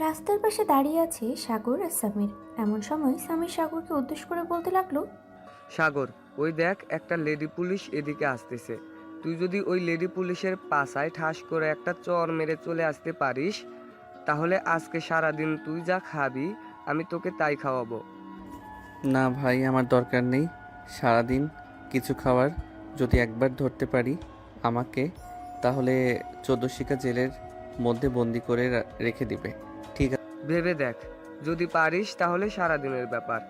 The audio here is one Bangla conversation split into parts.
রাস্তার পাশে দাঁড়িয়ে আছে সাগর আর সামির। এমন সময় সামির সাগরকে উদ্দেশ্য করে বলতে লাগলো, সাগর, ওই দেখ একটা লেডি পুলিশ এদিকে আসতেছে। তুই যদি ওই লেডি পুলিশের পাছায় ঠাস করে একটা চর মেরে চলে আসতে পারিস, তাহলে আজকে সারাদিন তুই যা খাবি আমি তোকে তাই খাওয়াবো। না ভাই, আমার দরকার নেই সারাদিন কিছু খাওয়ার। যদি একবার ধরতে পারি আমাকে, তাহলে 14 শিকা জেলের মধ্যে বন্দি করে রেখে দিবে। ঠিক আছে? ভেবে দেখ, যদি পারিস তাহলে সারাদিনের ব্যাপার।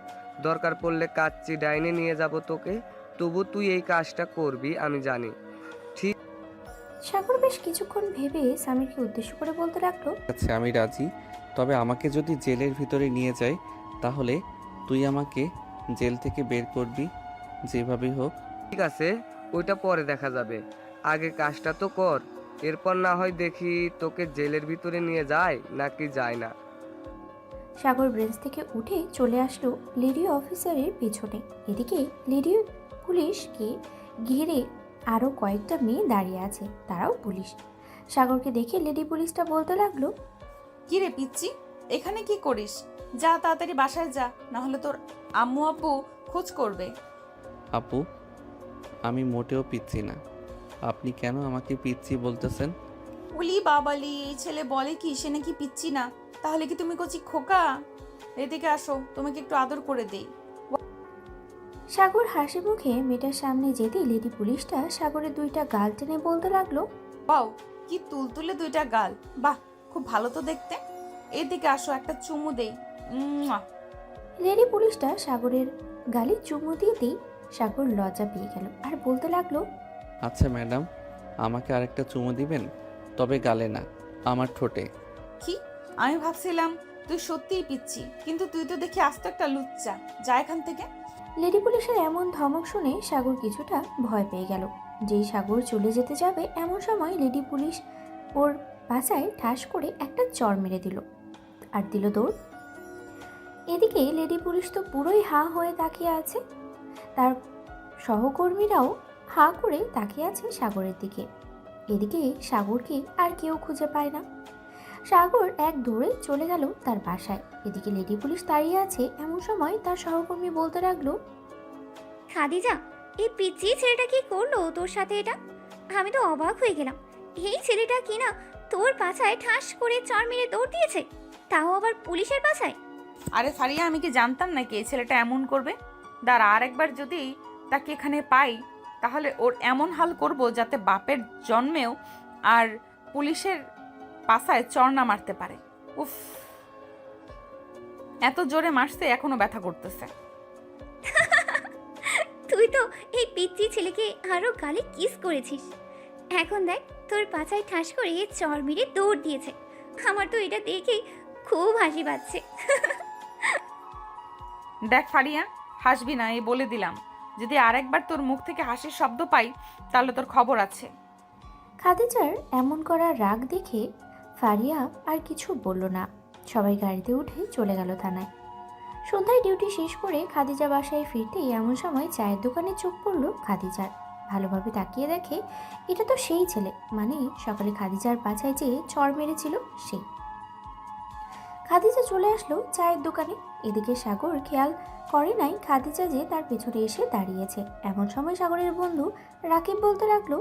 দরকার পড়লে কাচ্চি ডাইনে নিয়ে যাব তোকে, তবু তুই এই কাজটা করবি আমি জানি। ঠিক সাগর বেশ কিছুক্ষণ ভেবে সামিরকে উদ্দেশ্য করে বলতে লাগলো, আছে, আমি রাজি। তবে আমাকে যদি জেলের ভিতরে নিয়ে যায়, তাহলে তুই আমাকে জেল থেকে বের করবি যেভাবেই হোক। ঠিক আছে, ওইটা পরে দেখা যাবে। আগে কাজটা তো কর, এরপর না হয় দেখি তোকে জেলের ভিতরে নিয়ে যায় নাকি যায় না। সাগর ব্রেঞ্চ থেকে উঠে চলে আসলো লেডি অফিসারের পেছনে। এদিকে লেডি পুলিশকে ঘিরে আরও কয়েকটা মেয়ে দাঁড়িয়ে আছে, তারাও পুলিশ। সাগরকে দেখে লেডি পুলিশটা বলতে লাগলো, কি রে পিচ্চি, এখানে কি করিস? যা তাড়াতাড়ি বাসায় যা, না হলে তোর আম্মু আপু খোঁজ করবে। আপু, আমি মোটেও পিচ্ছি না। আপনি কেন আমাকে পিচ্ছি বলতেছেন? উলি বাবালি, এই ছেলে বলে কি সে নাকি পিচ্চি না? তাহলে কি তুমি কচি খোকা? এদিকে আসো, তোমাকে একটু আদর করে দেই। সাগর হাসি মুখে মেয়েটার সামনে যেতেই লেডি পুলিশটা সাগরের দুইটা গাল টেনে বলতে লাগলো, বাও, কি তুলতুলে দুইটা গাল, বাহ খুব ভালো তো দেখতে। এদিকে আসো, একটা চুমু দেই। মুয়া। লেডি পুলিশটা সাগরের গালে চুমু দিতেই সাগর লজ্জা পেয়ে গেল আর বলতে লাগলো, আচ্ছা ম্যাডাম, আমাকে আরেকটা চুমু দিবেন, তবে গালে না, আমার ঠোঁটে। কি? আমি ভাবছিলাম তুই সত্যিই পিচ্ছি, কিন্তু তুই তো দেখি আস্ত একটা লুচ্চা। যা এখান থেকে। লেডি পুলিশের এমন ধমক শুনে সাগর কিছুটা ভয় পেয়ে গেল। যেই সাগর চলে যেতে যাবে এমন সময় লেডি পুলিশ ওর পাছায় ঠাস করে একটা চড় মেরে দিল আর দিল দৌড়। এদিকে লেডি পুলিশ তো পুরোই হাঁ হয়ে তাকিয়ে আছে, তার সহকর্মীরাও হাঁ করে তাকিয়ে আছে সাগরের দিকে। এদিকে সাগরকে আর কেউ খুঁজে পায় না। সাগর এক দৌড়ে চলে গেল তার বাসায়। এদিকে লেডি পুলিশ দাঁড়িয়ে আছে, এমন সময় তার সহকর্মী বলতে লাগলো, খাদিজা, এই পিচ্চি ছেলেটা কি করলো তোর সাথে এটা? আমি তো অবাক হয়ে গেলাম। এই ছেলেটা কি না তোর পাছায় ঠাস করে চড় মেরে দৌড় দিয়েছে, তাও আবার পুলিশের পাছায়। আরে ফারিয়া, আমি কি জানতাম নাকি এই ছেলেটা এমন করবে? দাঁড়া, আর একবার যদি তাকে এখানে পাই, তাহলে ওর এমন হাল করব যাতে বাপের জন্মেও আর পুলিশের পাছায় চড় না মারতে পারে। উফ, এত জোরে মারছে এখনো ব্যথা করতেছে। তুই তো এই পিচ্চি ছেলেকে আরো গালে কিস করেছিস, এখন দেখ তোর পাছায় ঠাস করে চড় মেরে দৌড় দিয়েছে। আমার তো এটা দেখেই খুব হাসি পাচ্ছে। দেখ ফারিয়া, হাসবি না, এই বলে দিলাম। যদি আরেকবার তোর মুখ থেকে হাসির শব্দ পাই, তাহলে তোর খবর আছে। খাদিজার এমন করা রাগ দেখে ফারিয়া আর কিছু বলল না। সবাই গাড়িতে উঠে চলে গেল থানায়। সন্ধ্যায় ডিউটি শেষ করে খাদিজা বাসায় ফিরতেই এমন সময় চায়ের দোকানে চোখ পড়ল খাদিজার। ভালোভাবে তাকিয়ে দেখে এটা তো সেই ছেলে, মানে সকালে খাদিজার পাছায় যে চড় মেরেছিল সেই। খাদিজা চলে আসলো চায়ের দোকানে। এদিকে সাগর খেয়াল করে নাই খাদিজা যে তার পেছনে এসে দাঁড়িয়েছে। এমন সময় সাগরের বন্ধু রাকিব বলতে লাগলো,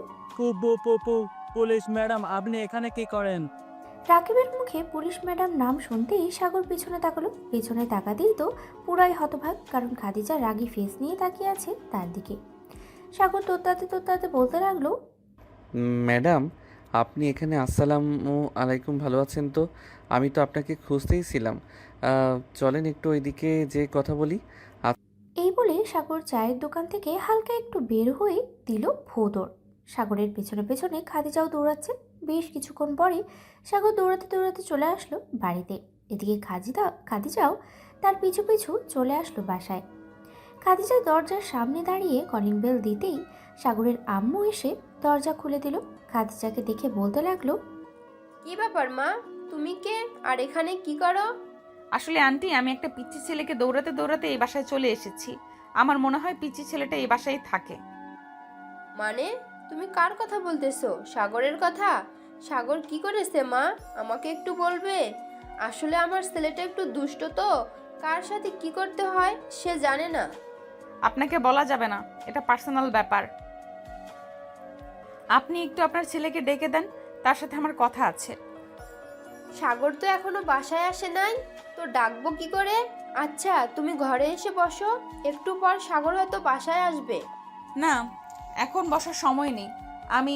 পুলিশ ম্যাডাম, আপনি এখানে কি করেন? রাকিবের মুখে পুলিশ ম্যাডাম নাম শুনতেই সাগর পেছনে তাকালো। পেছনে তাকাতেই তো পুরাই হতভাগ, কারণ খাদিজা রাগী ফেস নিয়ে তাকিয়ে আছে তার দিকে। সাগর তোত্তাতে তোত্তাতে বলতে লাগলো, ম্যাডাম, আপনি এখানে? আসসালামু আলাইকুম, ভালো আছেন তো? আমি তো আপনাকে খুঁজতেই ছিলাম। চলেন একটু ওইদিকে যে কথা বলি। এই বলে সাগর চায়ের দোকান থেকে হালকা একটু বের হয়ে দিল ভোঁদড়। সাগরের পেছনে পেছনে খাদিজাও দৌড়াচ্ছে। বেশ কিছুক্ষণ পরে সাগর দৌড়াতে দৌড়াতে চলে আসলো বাড়িতে। এদিকে খাদিজাও তার পিছু পিছু চলে আসলো বাসায়। খাদিজা দরজার সামনে দাঁড়িয়ে কলিং বেল দিতেই সাগরের আম্মু এসে দরজা খুলে দিল। খাদিজাকে দেখে বলতে লাগলো, কি ব্যাপার মা, তুমি কে আর এখানে কি করো? আসলে আন্টি, আমি একটা পিচ্চি ছেলেকে দৌড়াতে দৌড়াতে এই বাসায় চলে এসেছি। আমার মনে হয় পিচ্চি ছেলেটা এই বাসায় থাকে। মানে তুমি কার কথা বলতেছো? সাগরের কথা? সাগর কি করেছে মা? আমাকে একটু বলবে? আসলে আমার ছেলেটা একটু দুষ্ট তো, কার সাথে কি করতে হয় সে জানে না। আপনাকে বলা যাবে না, এটা পার্সোনাল ব্যাপার। আপনি একটু আপনার ছেলেকে ডেকে দেন, তার সাথে আমার কথা আছে। সাগর তো এখনো বাসায় আসে নাই, তো ডাকবো কি করে? আচ্ছা তুমি ঘরে এসে বসো, একটু পর সাগর হয়তো বাসায় আসবে। না, এখন বসার সময় নেই। আমি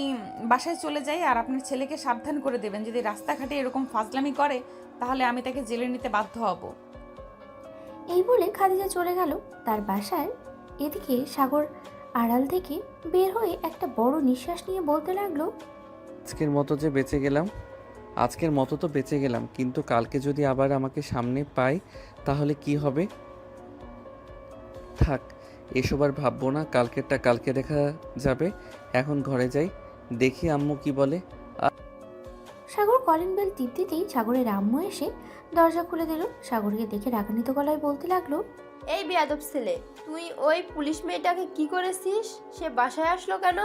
বাসায় চলে যাই, আর আপনার ছেলেকে সাবধান করে দেবেন, যদি রাস্তাঘাটে এরকম ফাজলামি করে তাহলে আমি তাকে জেলে নিতে বাধ্য হব। এই বলে খাদিজা চলে গেল তার বাসায়। এদিকে সাগর আড়াল থেকে বের হয়ে একটা বড় নিঃশ্বাস নিয়ে বলতে লাগলো, আজকের মতো যে বেঁচে গেলাম, আজকের মতো তো বেঁচে গেলাম, কিন্তু কালকে যদি আবার আমাকে সামনে পাই তাহলে কি হবে? থাক, এসব আর ভাববো না, কালকেরটা কালকে দেখা যাবে। এখন ঘরে যাই, দেখি আম্মু কি বলে। সাগর কলিং বেল টিপ দিতেই সাগরের আম্মু এসে দরজা খুলে দিল। সাগরকে দেখে রাগান্বিত গলায় বলতে লাগলো, এই বেয়াদব ছেলে, তুই ওই পুলিশ মেয়েটাকে কি করেছিস? সে বাসায় আসলো কেন?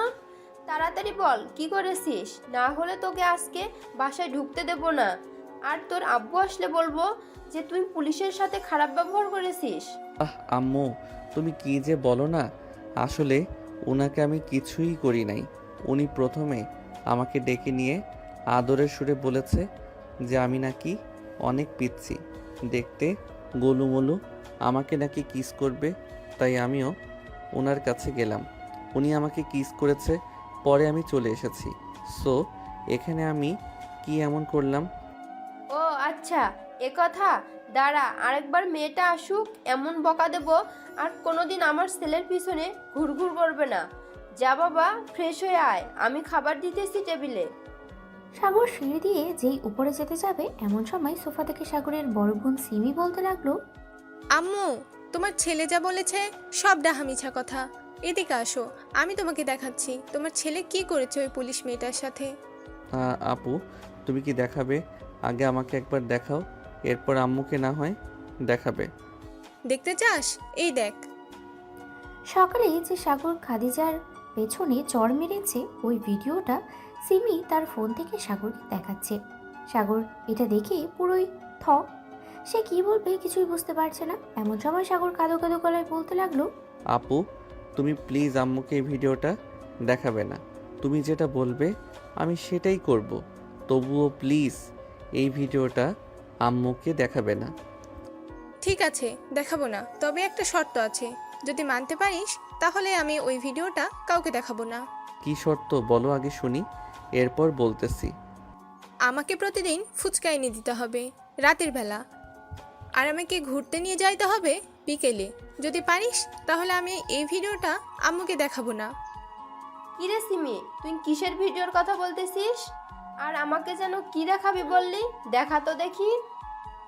তাড়াতাড়ি বল কি করেছিস, না হলে তোকে আজকে বাসায় ঢুকতে দেব না। আর তোর আব্বু আসলে বলবো যে তুই পুলিশের সাথে খারাপ ব্যবহার করেছিস। আম্মু, তুমি কি যে বলো না, আসলে ওনাকে আমি কিছুই করি নাই। উনি প্রথমে আমাকে ডেকে নিয়ে আদরের সুরে বলেছে যে আমি নাকি অনেক পিচ্ছি, দেখতে গোলুমলু, আমাকে নাকি কিস করবে। তাই আমিও ওনার কাছে গেলাম, উনি আমাকে কিস করেছে, পরে আমি চলে এসেছি। সো এখানে আমি কি এমন করলাম? ও আচ্ছা, এ কথা। দাঁড়া, আরেকবার মেয়েটা আসুক, এমন বকা দেব আর কোনোদিন আমার ছেলের পিছনে ঘুরঘুর করবে না। যা বাবা, ফ্রেশ হয়ে আয়, আমি খাবার দিতেছি টেবিলে। সাগর সিঁড়ি দিয়ে যেই উপরে যেতে যাবে এমন সময় সোফা থেকে সাগরের বড় বোন সিমি বলতে লাগলো, আম্মু, তোমার ছেলে যা বলেছে সব ডাহামিছা কথা। এদিকে আসো, আমি তোমাকে দেখাচ্ছি তোমার ছেলে কি করেছে ওই পুলিশ মেয়েটার সাথে। আপু, তুমি কি দেখাবে? আগে আমাকে একবার দেখাও, এরপর আম্মুকে না হয় দেখাবে। দেখতে চাস? এই দেখ। সকালে যে সাগর খাদিজার পেছনে চড় মেরেছে ওই ভিডিওটা সিমি তার ফোন থেকে সাগরকে দেখাচ্ছে। সাগর এটা দেখে পুরোই থ, সে কি বলবে কিছুই বুঝতে পারছে না। এমন সময় সাগর কাঁদো কাঁদো গলায় বলতে লাগলো, আপু, তুমি প্লিজ আম্মুকে এই ভিডিওটা দেখাবে না। তুমি যেটা বলবে আমি সেটাই করব, তবুও প্লিজ এই ভিডিওটা আম্মুকে দেখাবে না। ঠিক আছে, দেখাবো না, তবে একটা শর্ত আছে। যদি মানতে পারিস তাহলে আমি ওই ভিডিওটা কাউকে দেখাবো না। কি শর্ত বলো আগে শুনি, এরপর বলতেছি। আমাকে প্রতিদিন ফুচকা এনে দিতে হবে রাতের বেলা, আর আমাকে ঘুরতে নিয়ে যাইতে হবে বিকেলে। যদি পারিস তাহলে আমি এই ভিডিওটা আম্মুকে দেখাবো না। কিরে সিমি, তুই কিসের ভিডিওর কথা বলতেছিস? আর আমাকে যেন কি দেখাবি বললি? দেখা তো দেখি।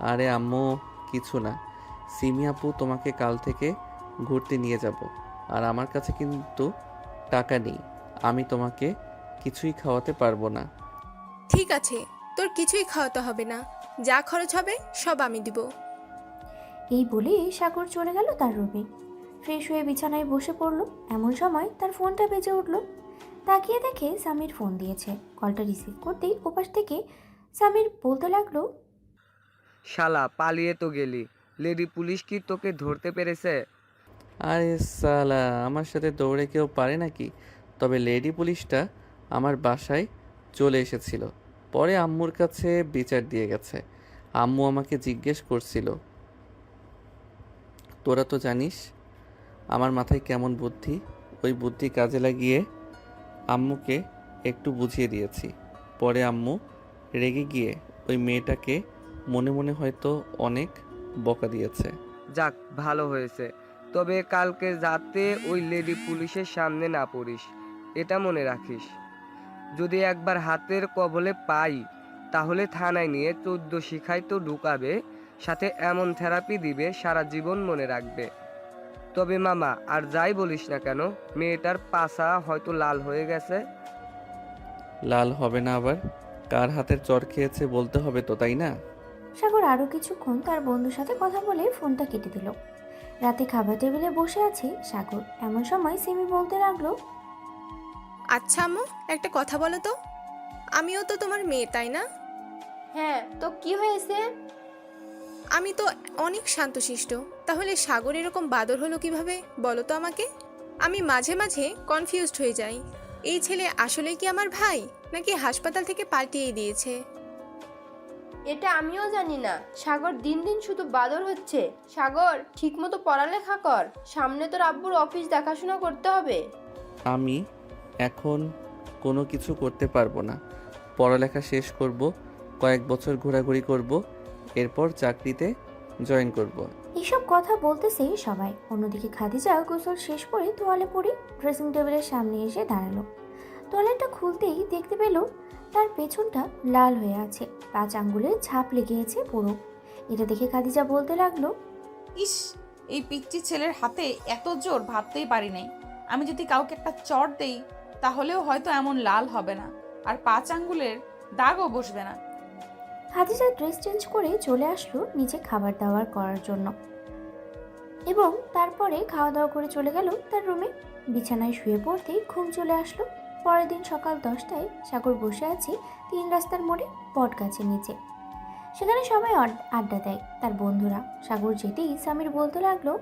আরে আম্মু, কিছু না। সিমি আপু তোমাকে কাল থেকে ঘুরতে নিয়ে যাব, আর আমার কাছে কিন্তু টাকা নেই, আমি তোমাকে কিছুই খাওয়াতে পারবো না। ঠিক আছে, তোর কিছুই খাওয়াতে হবে না, যা খরচ হবে সব আমি দিব। এই বলে সাগর চলে গেল তার রুমে। ফ্রেশ হয়ে বিছানায় বসে পড়লো। এমন সময় তার ফোনটা বেজে উঠলো। তাকিয়ে দেখে সামির ফোন দিয়েছে। কলটা রিসিভ করতেই ওপাশ থেকে সামির বলতে লাগলো, শালা, পালিয়ে তো গেলি, লেডি পুলিশ কি তোকে ধরতে পেরেছে? আরে সালা, আমার সাথে দৌড়ে কেউ পারে নাকি? তবে লেডি পুলিশটা আমার বাসায় চলে এসেছিল, পরে আম্মুর কাছে বিচার দিয়ে গেছে। আম্মু আমাকে জিজ্ঞেস করছিল, তোরা তো জানিস আমার মাথায় কেমন বুদ্ধি, ওই বুদ্ধি কাজে লাগিয়ে আম্মুকে একটু বুঝিয়ে দিয়েছি। পরে আম্মু রেগে গিয়ে ওই মেয়েটাকে মনে মনে হয়তো অনেক বকা দিয়েছে। যাক, ভালো হয়েছে। তবে কালকে যাতে ওই লেডি পুলিশের সামনে না পড়িস, এটা মনে রাখিস। যদি একবার হাতের কবলে পাই তাহলে থানায় নিয়ে 14 শিখায় তো ঢুকাবে, সাথে এমন থেরাপি দিবে সারা জীবন মনে রাখবে। তবে মামা, আর যাই বলিস না কেন, মেয়েটার পাছা হয়তো লাল হয়ে গেছে। লাল হবে না আবার? কার হাতের চর খেয়েছে বলতে হবে তো, তাই না? সাগর আরও কিছুক্ষণ তার বন্ধুর সাথে কথা বলে ফোনটা কেটে দিল। রাতে খাবার টেবিলে বসে আছে সাগর। এমন সময় সিমি বলতে লাগলো, আচ্ছা আম্মু, একটা কথা বলো তো, আমিও তো তোমার মেয়ে, তাই না? হ্যাঁ, তো কি হয়েছে? আমি তো অনেক শান্তশিষ্ট, তাহলে সাগর এরকম বাদর হলো কিভাবে বলো তো আমাকে? আমি মাঝে মাঝে কনফিউজড হয়ে যাই, এই ছেলে আসলে কি আমার ভাই নাকি হাসপাতাল থেকে পাল্টিয়ে দিয়েছে। এটা আমিও জানি না। সাগর দিন দিন শুধু বাদর হচ্ছে। সাগর, ঠিকমতো পড়ালেখা কর, সামনে তোর আব্বুর অফিস দেখাশোনা করতে হবে। আমি এখন কোনো কিছু করতে পারবো না। পড়ালেখা শেষ করব, কয়েক বছর ঘোরাঘুরি করব, এরপর চাকরিতে জয়েন করব। এইসব কথা বলতেছে সবাই। অন্যদিকে খাদিজা গোসল শেষ করে তোয়ালে পরে ড্রেসিং টেবিলের সামনে এসে দাঁড়ালো। তোয়ালেটা খুলতেই দেখতে পেল তার পেছনটা লাল হয়ে আছে, 5 আঙ্গুলের ছাপ লেগে আছে পুরো। এটা দেখে খাদিজা বলতে লাগলো, ইস, এই পিচ্চি ছেলের হাতে এত জোর ভাবতেই পারি নাই। আমি যদি কাউকে একটা চট দেই তাহলেও হয়তো এমন লাল হবে না, আর 5 আঙ্গুলের দাগও বসবে না। খাদিজা ড্রেস চেঞ্জ করে চলে আসলো নিচে খাবার দাবার করার জন্য এবং তারপরে খাওয়া দাওয়া করে চলে গেল তার রুমে। বিছানায় শুয়ে পড়তেই ঘুম চলে আসলো। পরের দিন সকাল 10টায় সাগর বসে আছে 3 রাস্তার মোড়ে বট গাছের নিচে। সেখানে সবাই আড্ডা দেয় তার বন্ধুরা। সাগর যেতেই সামির বলতে লাগলো,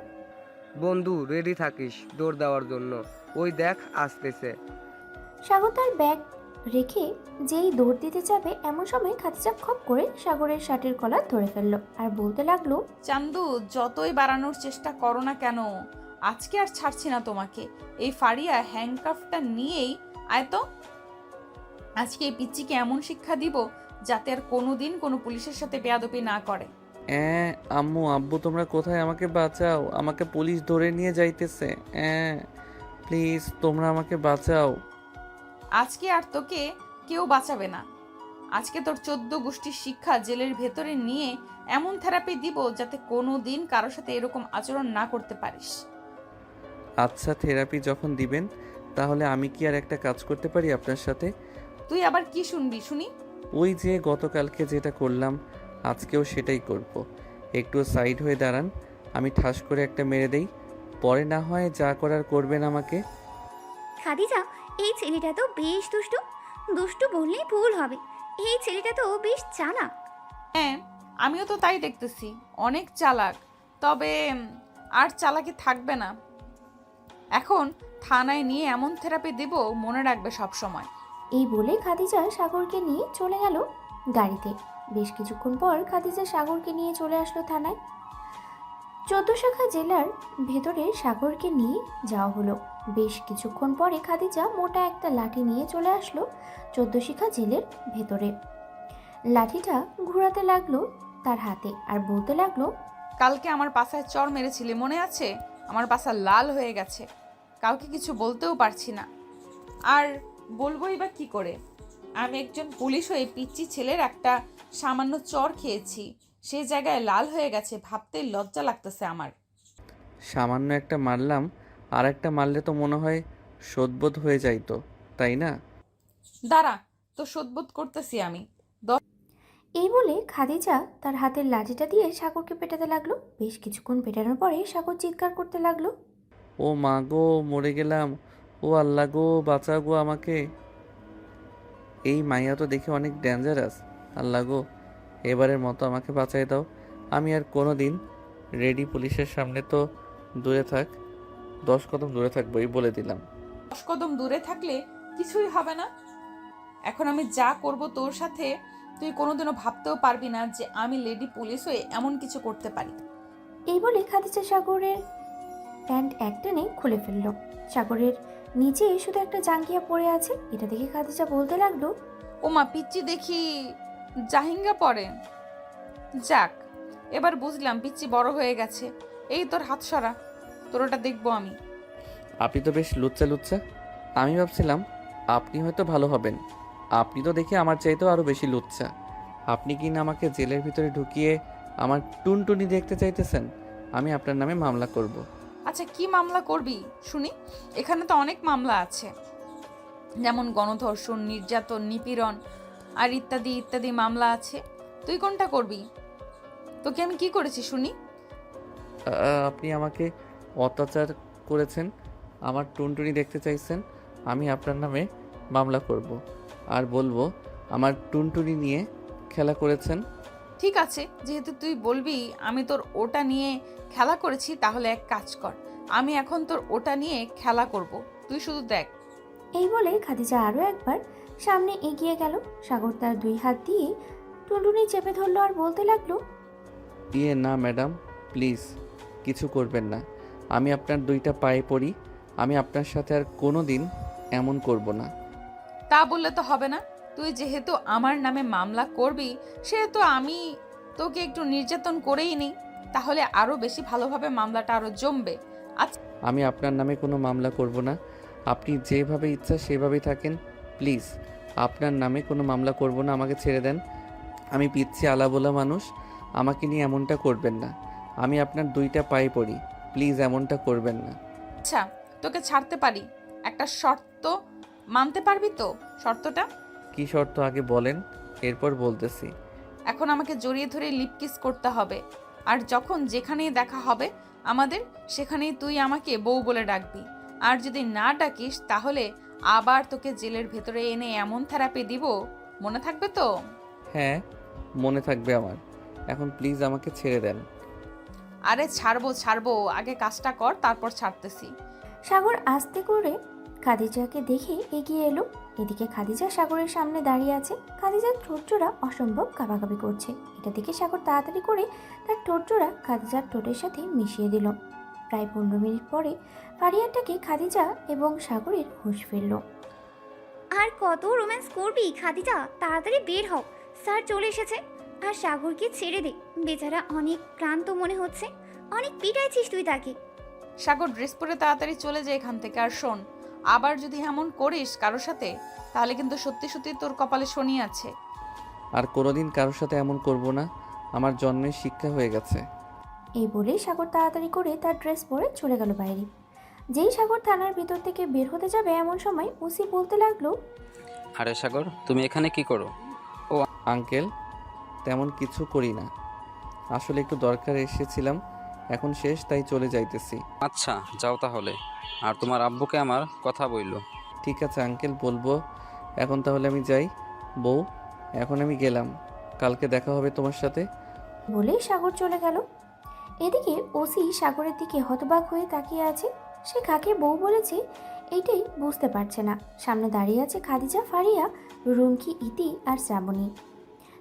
বন্ধু রেডি থাকিস দৌড় দেওয়ার জন্য, ওই দেখ আসতেছে। সাগর তার ব্যাগ রেখে যেই দৌড় দিতে যাবে এমন সময় খাদিজা খপ করে সাগরের শার্টের কলার ধরে ফেললো আর বলতে লাগলো, চান্দু, যতই বাড়ানোর চেষ্টা করো না কেন, আজকে আর ছাড়ছি না তোমাকে। এই ফাড়িয়া হ্যান্ডকাফটা নিয়েই আয় তো। আজকে এই পিচ্চিকে এমন শিক্ষা দিব যাতে আর কোনোদিন কোনো পুলিশের সাথে বেয়াদবি না করে। আম্মু আব্বু তোমরা কোথায়? আমাকে বাঁচাও, আমাকে পুলিশ ধরে নিয়ে যাইতেছে। প্লিজ তোমরা আমাকে বাঁচাও। আজকে আর তোকে কেউ বাঁচাবে না। আজকে তোর 14 গোষ্ঠীর শিক্ষা জেলের ভেতরে নিয়ে এমন থেরাপি দিব যাতে কোনো দিন কারোর সাথে এরকম আচরণ না করতে পারিস। আচ্ছা, থেরাপি যখন দিবেন তাহলে আমি কি আর একটা কাজ করতে পারি আপনার সাথে? তুই আবার কি শুনবি শুনি? ওই যে গতকালকে যেটা করলাম আজকেও সেটাই করব। একটু সাইড হয়ে দাঁড়ান, আমি ঠাস করে একটা মেরে দেই, পরে না হয় যা করার করবেন আমাকে। খাদিজা, এই ছেলেটা তো বেশ দুষ্টু। দুষ্টু বললেই ভুল হবে, এই ছেলেটা তো বেশ চালাক। হ্যাঁ, আমিও তো তাই দেখতেছি, অনেক চালাক। তবে আর চালাকি থাকবে না। এখন থানায় নিয়ে এমন থেরাপি দিব মনে রাখবে সব সময়। এই বলে খাদিজা সাগরকে নিয়ে চলে গেল গাড়িতে। বেশ কিছুক্ষণ পর খাদিজা সাগরকে নিয়ে চলে আসলো থানায়। 14 শাখা জেলার ভেতরে সাগরকে নিয়ে যাওয়া হলো। বেশ কিছুক্ষণ পরে খাদিজা মোটা একটা লাঠি নিয়ে চলে আসলো 14 শাখা জেলের ভেতরে। লাঠিটা ঘোরাতে লাগলো তার হাতে আর বলতে লাগলো, কালকে আমার পাছায় চড় মেরেছিলি মনে আছে? আমার পাছা লাল হয়ে গেছে, কাউকে কিছু বলতেও পারছি না। আর বলবোই বা কি করে? আমি একজন পুলিশ হয়ে পিচ্চি ছেলের একটা সামান্য চড় খেয়েছি, সে জায়গায় লাল হয়ে গেছে, ভাবতেই লজ্জা লাগতেছে আমার। সামান্য একটা মারলাম, আর একটা মারলে তো মনে হয় শোধবোধ হয়ে যাইতো, তাই না? দাঁড়া, তো শোধবোধ করতেছি আমি। এই বলে খাদিজা তার হাতের লাঠিটা দিয়ে সাগরকে পেটাতে লাগলো। বেশ কিছুক্ষণ পেটানোর পরে সাগর চিৎকার করতে লাগলো, ও মা গো, মরে গেলাম, ও আল্লাহ গো, বাঁচা গো আমাকে। এই মাইয়া তো দেখে অনেক ডেঞ্জারাস, আল্লাহ গো, এবারের মতো আমাকে বাঁচাই দাও। আমি আর কোনো দিন রেডি পুলিশের সামনে তো দূরে থাক, 10 কদম দূরে থাকবো, এই বলে দিলাম। 10 কদম দূরে থাকলে কিছুই হবে না। এখন আমি যা করব তোর সাথে, তুই কোনোদিনও ভাবতেও পারবি না যে আমি লেডি পুলিশ হয়ে এমন কিছু করতে পারি। এই বলে খাদিজা সাগরের প্যান্ট একটানে খুলে ফেলল। সাগরের নিচে শুধু একটা জাঙ্গিয়া পড়ে আছে। এটা দেখে খাদিজা বলতে লাগলো, ওমা, পিচ্চি দেখি জাহিঙ্গা পরে। যাক, এবার বুঝলাম পিচ্চি বড় হয়ে গেছে। এই তোর হাত সরা, তোর ওটা দেখবো আমি। আপনি তো বেশ লুচ্চা লুচ্চা। আমি ভাবছিলাম আপনি হয়তো ভালো হবেন, আপনি তো দেখে আমার চাইতেও আরও বেশি লুচ্চা। আপনি কি না আমাকে জেলের ভিতরে ঢুকিয়ে আমার টুনটুনি দেখতে চাইতেছেন? আমি আপনার নামে মামলা করব। আচ্ছা, কি মামলা করবি শুনি? এখানে তো অনেক মামলা আছে, যেমন গণধর্ষণ, নির্যাতন, নিপীড়ন আর ইত্যাদি ইত্যাদি মামলা আছে। তুই কোনটা করবি? তোকে আমি কি করেছি শুনি? আপনি আমাকে অত্যাচার করেছেন, আমার টুনটুনি দেখতে চাইছেন, আমি আপনার নামে মামলা করব আর বলবো আমার টুনটুনি নিয়ে খেলা করেছেন। ঠিক আছে, যেহেতু তুই বলবি আমি তোর ওটা নিয়ে খেলা করেছি, তাহলে এক কাজ কর, আমি এখন তোর ওটা নিয়ে খেলা করব, তুই শুধু দেখ। এই বলে খাদিজা আরও একবার সামনে এগিয়ে গেল। সাগর তার 2 হাত দিয়ে টুনটুনি চেপে ধরলো আর বলতে লাগলো, না ম্যাডাম, প্লিজ কিছু করবেন না। আমি আপনার 2টা পায়ে পড়ি, আমি আপনার সাথে আর কোনো দিন এমন করব না। তা বললে তো হবে না, তুই যেহেতু আমার নামে মামলা করবি, সেহেতু আমি তোকে একটু নির্যাতন করেই নিই, তাহলে আরও বেশি ভালোভাবে মামলাটা আরও জমবে। আচ্ছা, আমি আপনার নামে কোনো মামলা করব না, আপনি যেভাবে ইচ্ছা সেভাবেই থাকেন। প্লিজ আপনার নামে কোনো মামলা করব না, আমাকে ছেড়ে দেন। আমি পিচ্ছি আলাবোলা মানুষ, আমাকে নিয়ে এমনটা করবেন না। আমি আপনার 2টা পায়ে পড়ি, প্লিজ এমনটা করবেন না। আচ্ছা, তোকে ছাড়তে পারি, একটা শর্ত মানতে পারবি তো? শর্তটা কী শর্ত আগে বলেন, এরপর বলতেছি। এখন আমাকে জড়িয়ে ধরে লিপ কিস করতে হবে, আর যখন যেখানেই দেখা হবে আমাদের, সেখানেই তুই আমাকে বউ বলে ডাকবি। আর যদি না ডাকিস তাহলে আবার তোকে জেলের ভেতরে এনে এমন থেরাপি দিব, মনে থাকবে তো? হ্যাঁ, মনে থাকবে আমার। এখন প্লিজ আমাকে ছেড়ে দেন। আরে ছাড়বো, আগে কাজটা কর, তারপর ছাড়তেছি। সাগর আস্তে করে খাদিজাকে দেখে এগিয়ে এলো। এদিকে খাদিজা সাগরের সামনে দাঁড়িয়ে আছে। খাদিজার ঠোঁটজোড়া অসম্ভব কাঁপাকাঁপি করছে। এটা দেখে সাগর তাড়াতাড়ি করে তার ঠোঁটজোড়া খাদিজার ঠোঁটের সাথে মিশিয়ে দিল। প্রায় 15 মিনিট পরে ফারিয়াটাকে খাদিজা এবং সাগরের হুঁশ ফিরল। আর কত রোম্যান্স করবি খাদিজা, তাড়াতাড়ি বের হও, স্যার চলে এসেছে। আর সাগরকে ছেড়ে দে, বেচারা অনেক ক্লান্ত মনে হচ্ছে, অনেক পিটাইছিস তুই তাকে। সাগর, ড্রেস পরে তাড়াতাড়ি চলে যায় এখান থেকে। আর শোন, আবার যদি এমন করিস কারোর সাথে, তাহলে কিন্তু সত্যি সত্যি তোর কপালে শনি আছে। আর কোনোদিন কারোর সাথে এমন করব না, আমার জন্মের শিক্ষা হয়ে গেছে। এই বলে সাগর তাড়াতাড়ি করে তার ড্রেস পরে চলে গেল বাইরে। যেই সাগর থানার ভিতর থেকে বের হতে যাবে এমন সময় ওসি বলতে লাগলো, আরে সাগর, তুমি এখানে কি করো? আঙ্কেল, তেমন কিছু করি না, আসলে একটু দরকার এসেছিলাম, এখন শেষ তাই চলে যাইতেছি। আচ্ছা, যাও তাহলে। আর তোমার আব্বুকে আমার কথা বইলো। ঠিক আছে আঙ্কেল, বলবো। এখন তাহলে আমি যাই। বউ, এখন আমি গেলাম, কালকে দেখা হবে তোমার সাথে। বলে সাগর চলে গেল। এদিকে ওসি সাগরের দিকে হতবাক হয়ে তাকিয়ে আছে। সে কাকে বউ বলেছে এইটাই বুঝতে পারছে না। সামনে দাঁড়িয়ে আছে খাদিজা, ফারিয়া, রুমকি, ইতি আর শ্রাবণী।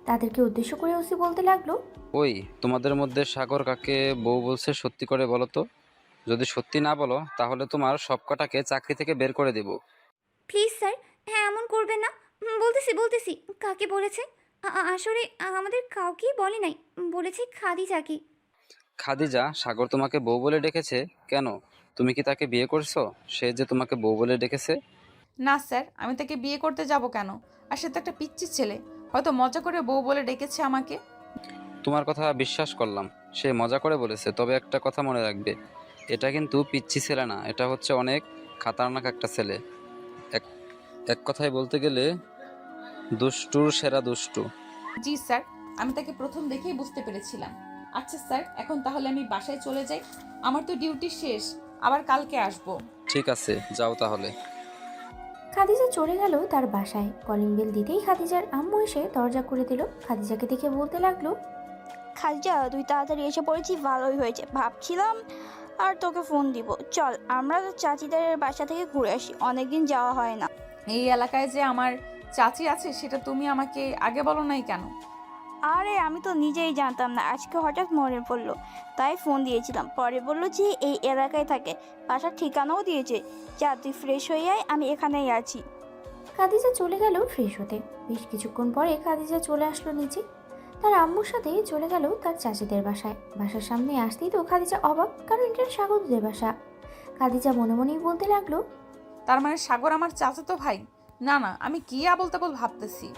তাদেরকে উদ্দেশ্য করে ওসি বলতে লাগলো, ওই, তোমাদের মধ্যে সাগর কাকে বউ বলছে সত্যি করে বলো তো। যদি সত্যি না বলো তাহলে তোমার সবকটাকে চাকরি থেকে বের করে দেব। প্লিজ স্যার, হ্যাঁ এমন করবেন না। বলতেছি কাকে বলেছে। আসলে আমাদের কাউকেই বলে নাই, বলেছে খাদিজাকে। খাদিজা, সাগর তোমাকে বউ বলে ডেকেছে কেন? তুমি কি তাকে বিয়ে করছো? সে যে তোমাকে বউ বলে ডেকেছে। না স্যার, আমি তাকে বিয়ে করতে যাব কেন? আর সে তো একটা পিচ্চি ছেলে, হয়তো মজা করে বউ বলে ডেকেছে আমাকে। তোমার কথা বিশ্বাস করলাম, সে মজা করে বলেছে, তবে একটা কথা মনে রাখবে, এটা কিন্তু পিচ্চি ছেলে না, এটা হচ্ছে অনেক খাতারনাক একটা ছেলে। এক এক কথায় বলতে গেলে দুষ্টুর সেরা দুষ্টু। জি স্যার, আমি তাকে প্রথম দেখেই বুঝতে পেরেছিলাম। আচ্ছা স্যার, এখন তাহলে আমি বাসায় চলে যাই, আমার তো ডিউটি শেষ, আবার কালকে আসবো। ঠিক আছে, যাও তাহলে। খাদিজা চলে গেল তার বাসায়। কলিং বেল দিতেই খাদিজার আম্মু এসে দরজা খুলে দিল। খাদিজাকে দেখে বলতে লাগলো, খাদিজা, তুই তাড়াতাড়ি এসে পড়েছিস, ভালোই হয়েছে। ভাবছিলাম আর তোকে ফোন দিব, চল আমরা চাচিদের বাসা থেকে ঘুরে আসি, অনেকদিন যাওয়া হয় না। এই এলাকায় যে আমার চাচি আছে সেটা তুমি আমাকে আগে বলো নাই কেন? আরে আমি তো নিজেই জানতাম না, আজকে হঠাৎ মনে পড়লো তাই ফোন দিয়েছিলাম। পরে বললো যে এই এলাকায় থাকে, বাসার ঠিকানাও দিয়েছে। যা তুই ফ্রেশ হয়ে আয়, আমি এখানেই আছি। খাদিজা চলে গেল ফ্রেশ হতে। বেশ কিছুক্ষণ পরে খাদিজা চলে আসলো নিচে। তার আম্মুর সাথে চলে গেল তার চাচিদের বাসায়। বাসার সামনে আসতেই তো খাদিজা অবাক, কারণ এটা সাগরদের বাসা। খাদিজা মনে মনেই বলতে লাগলো, তার মানে সাগর আমার চাচাতো ভাই? না না, আমি কি আবল তাবল ভাবতেছি।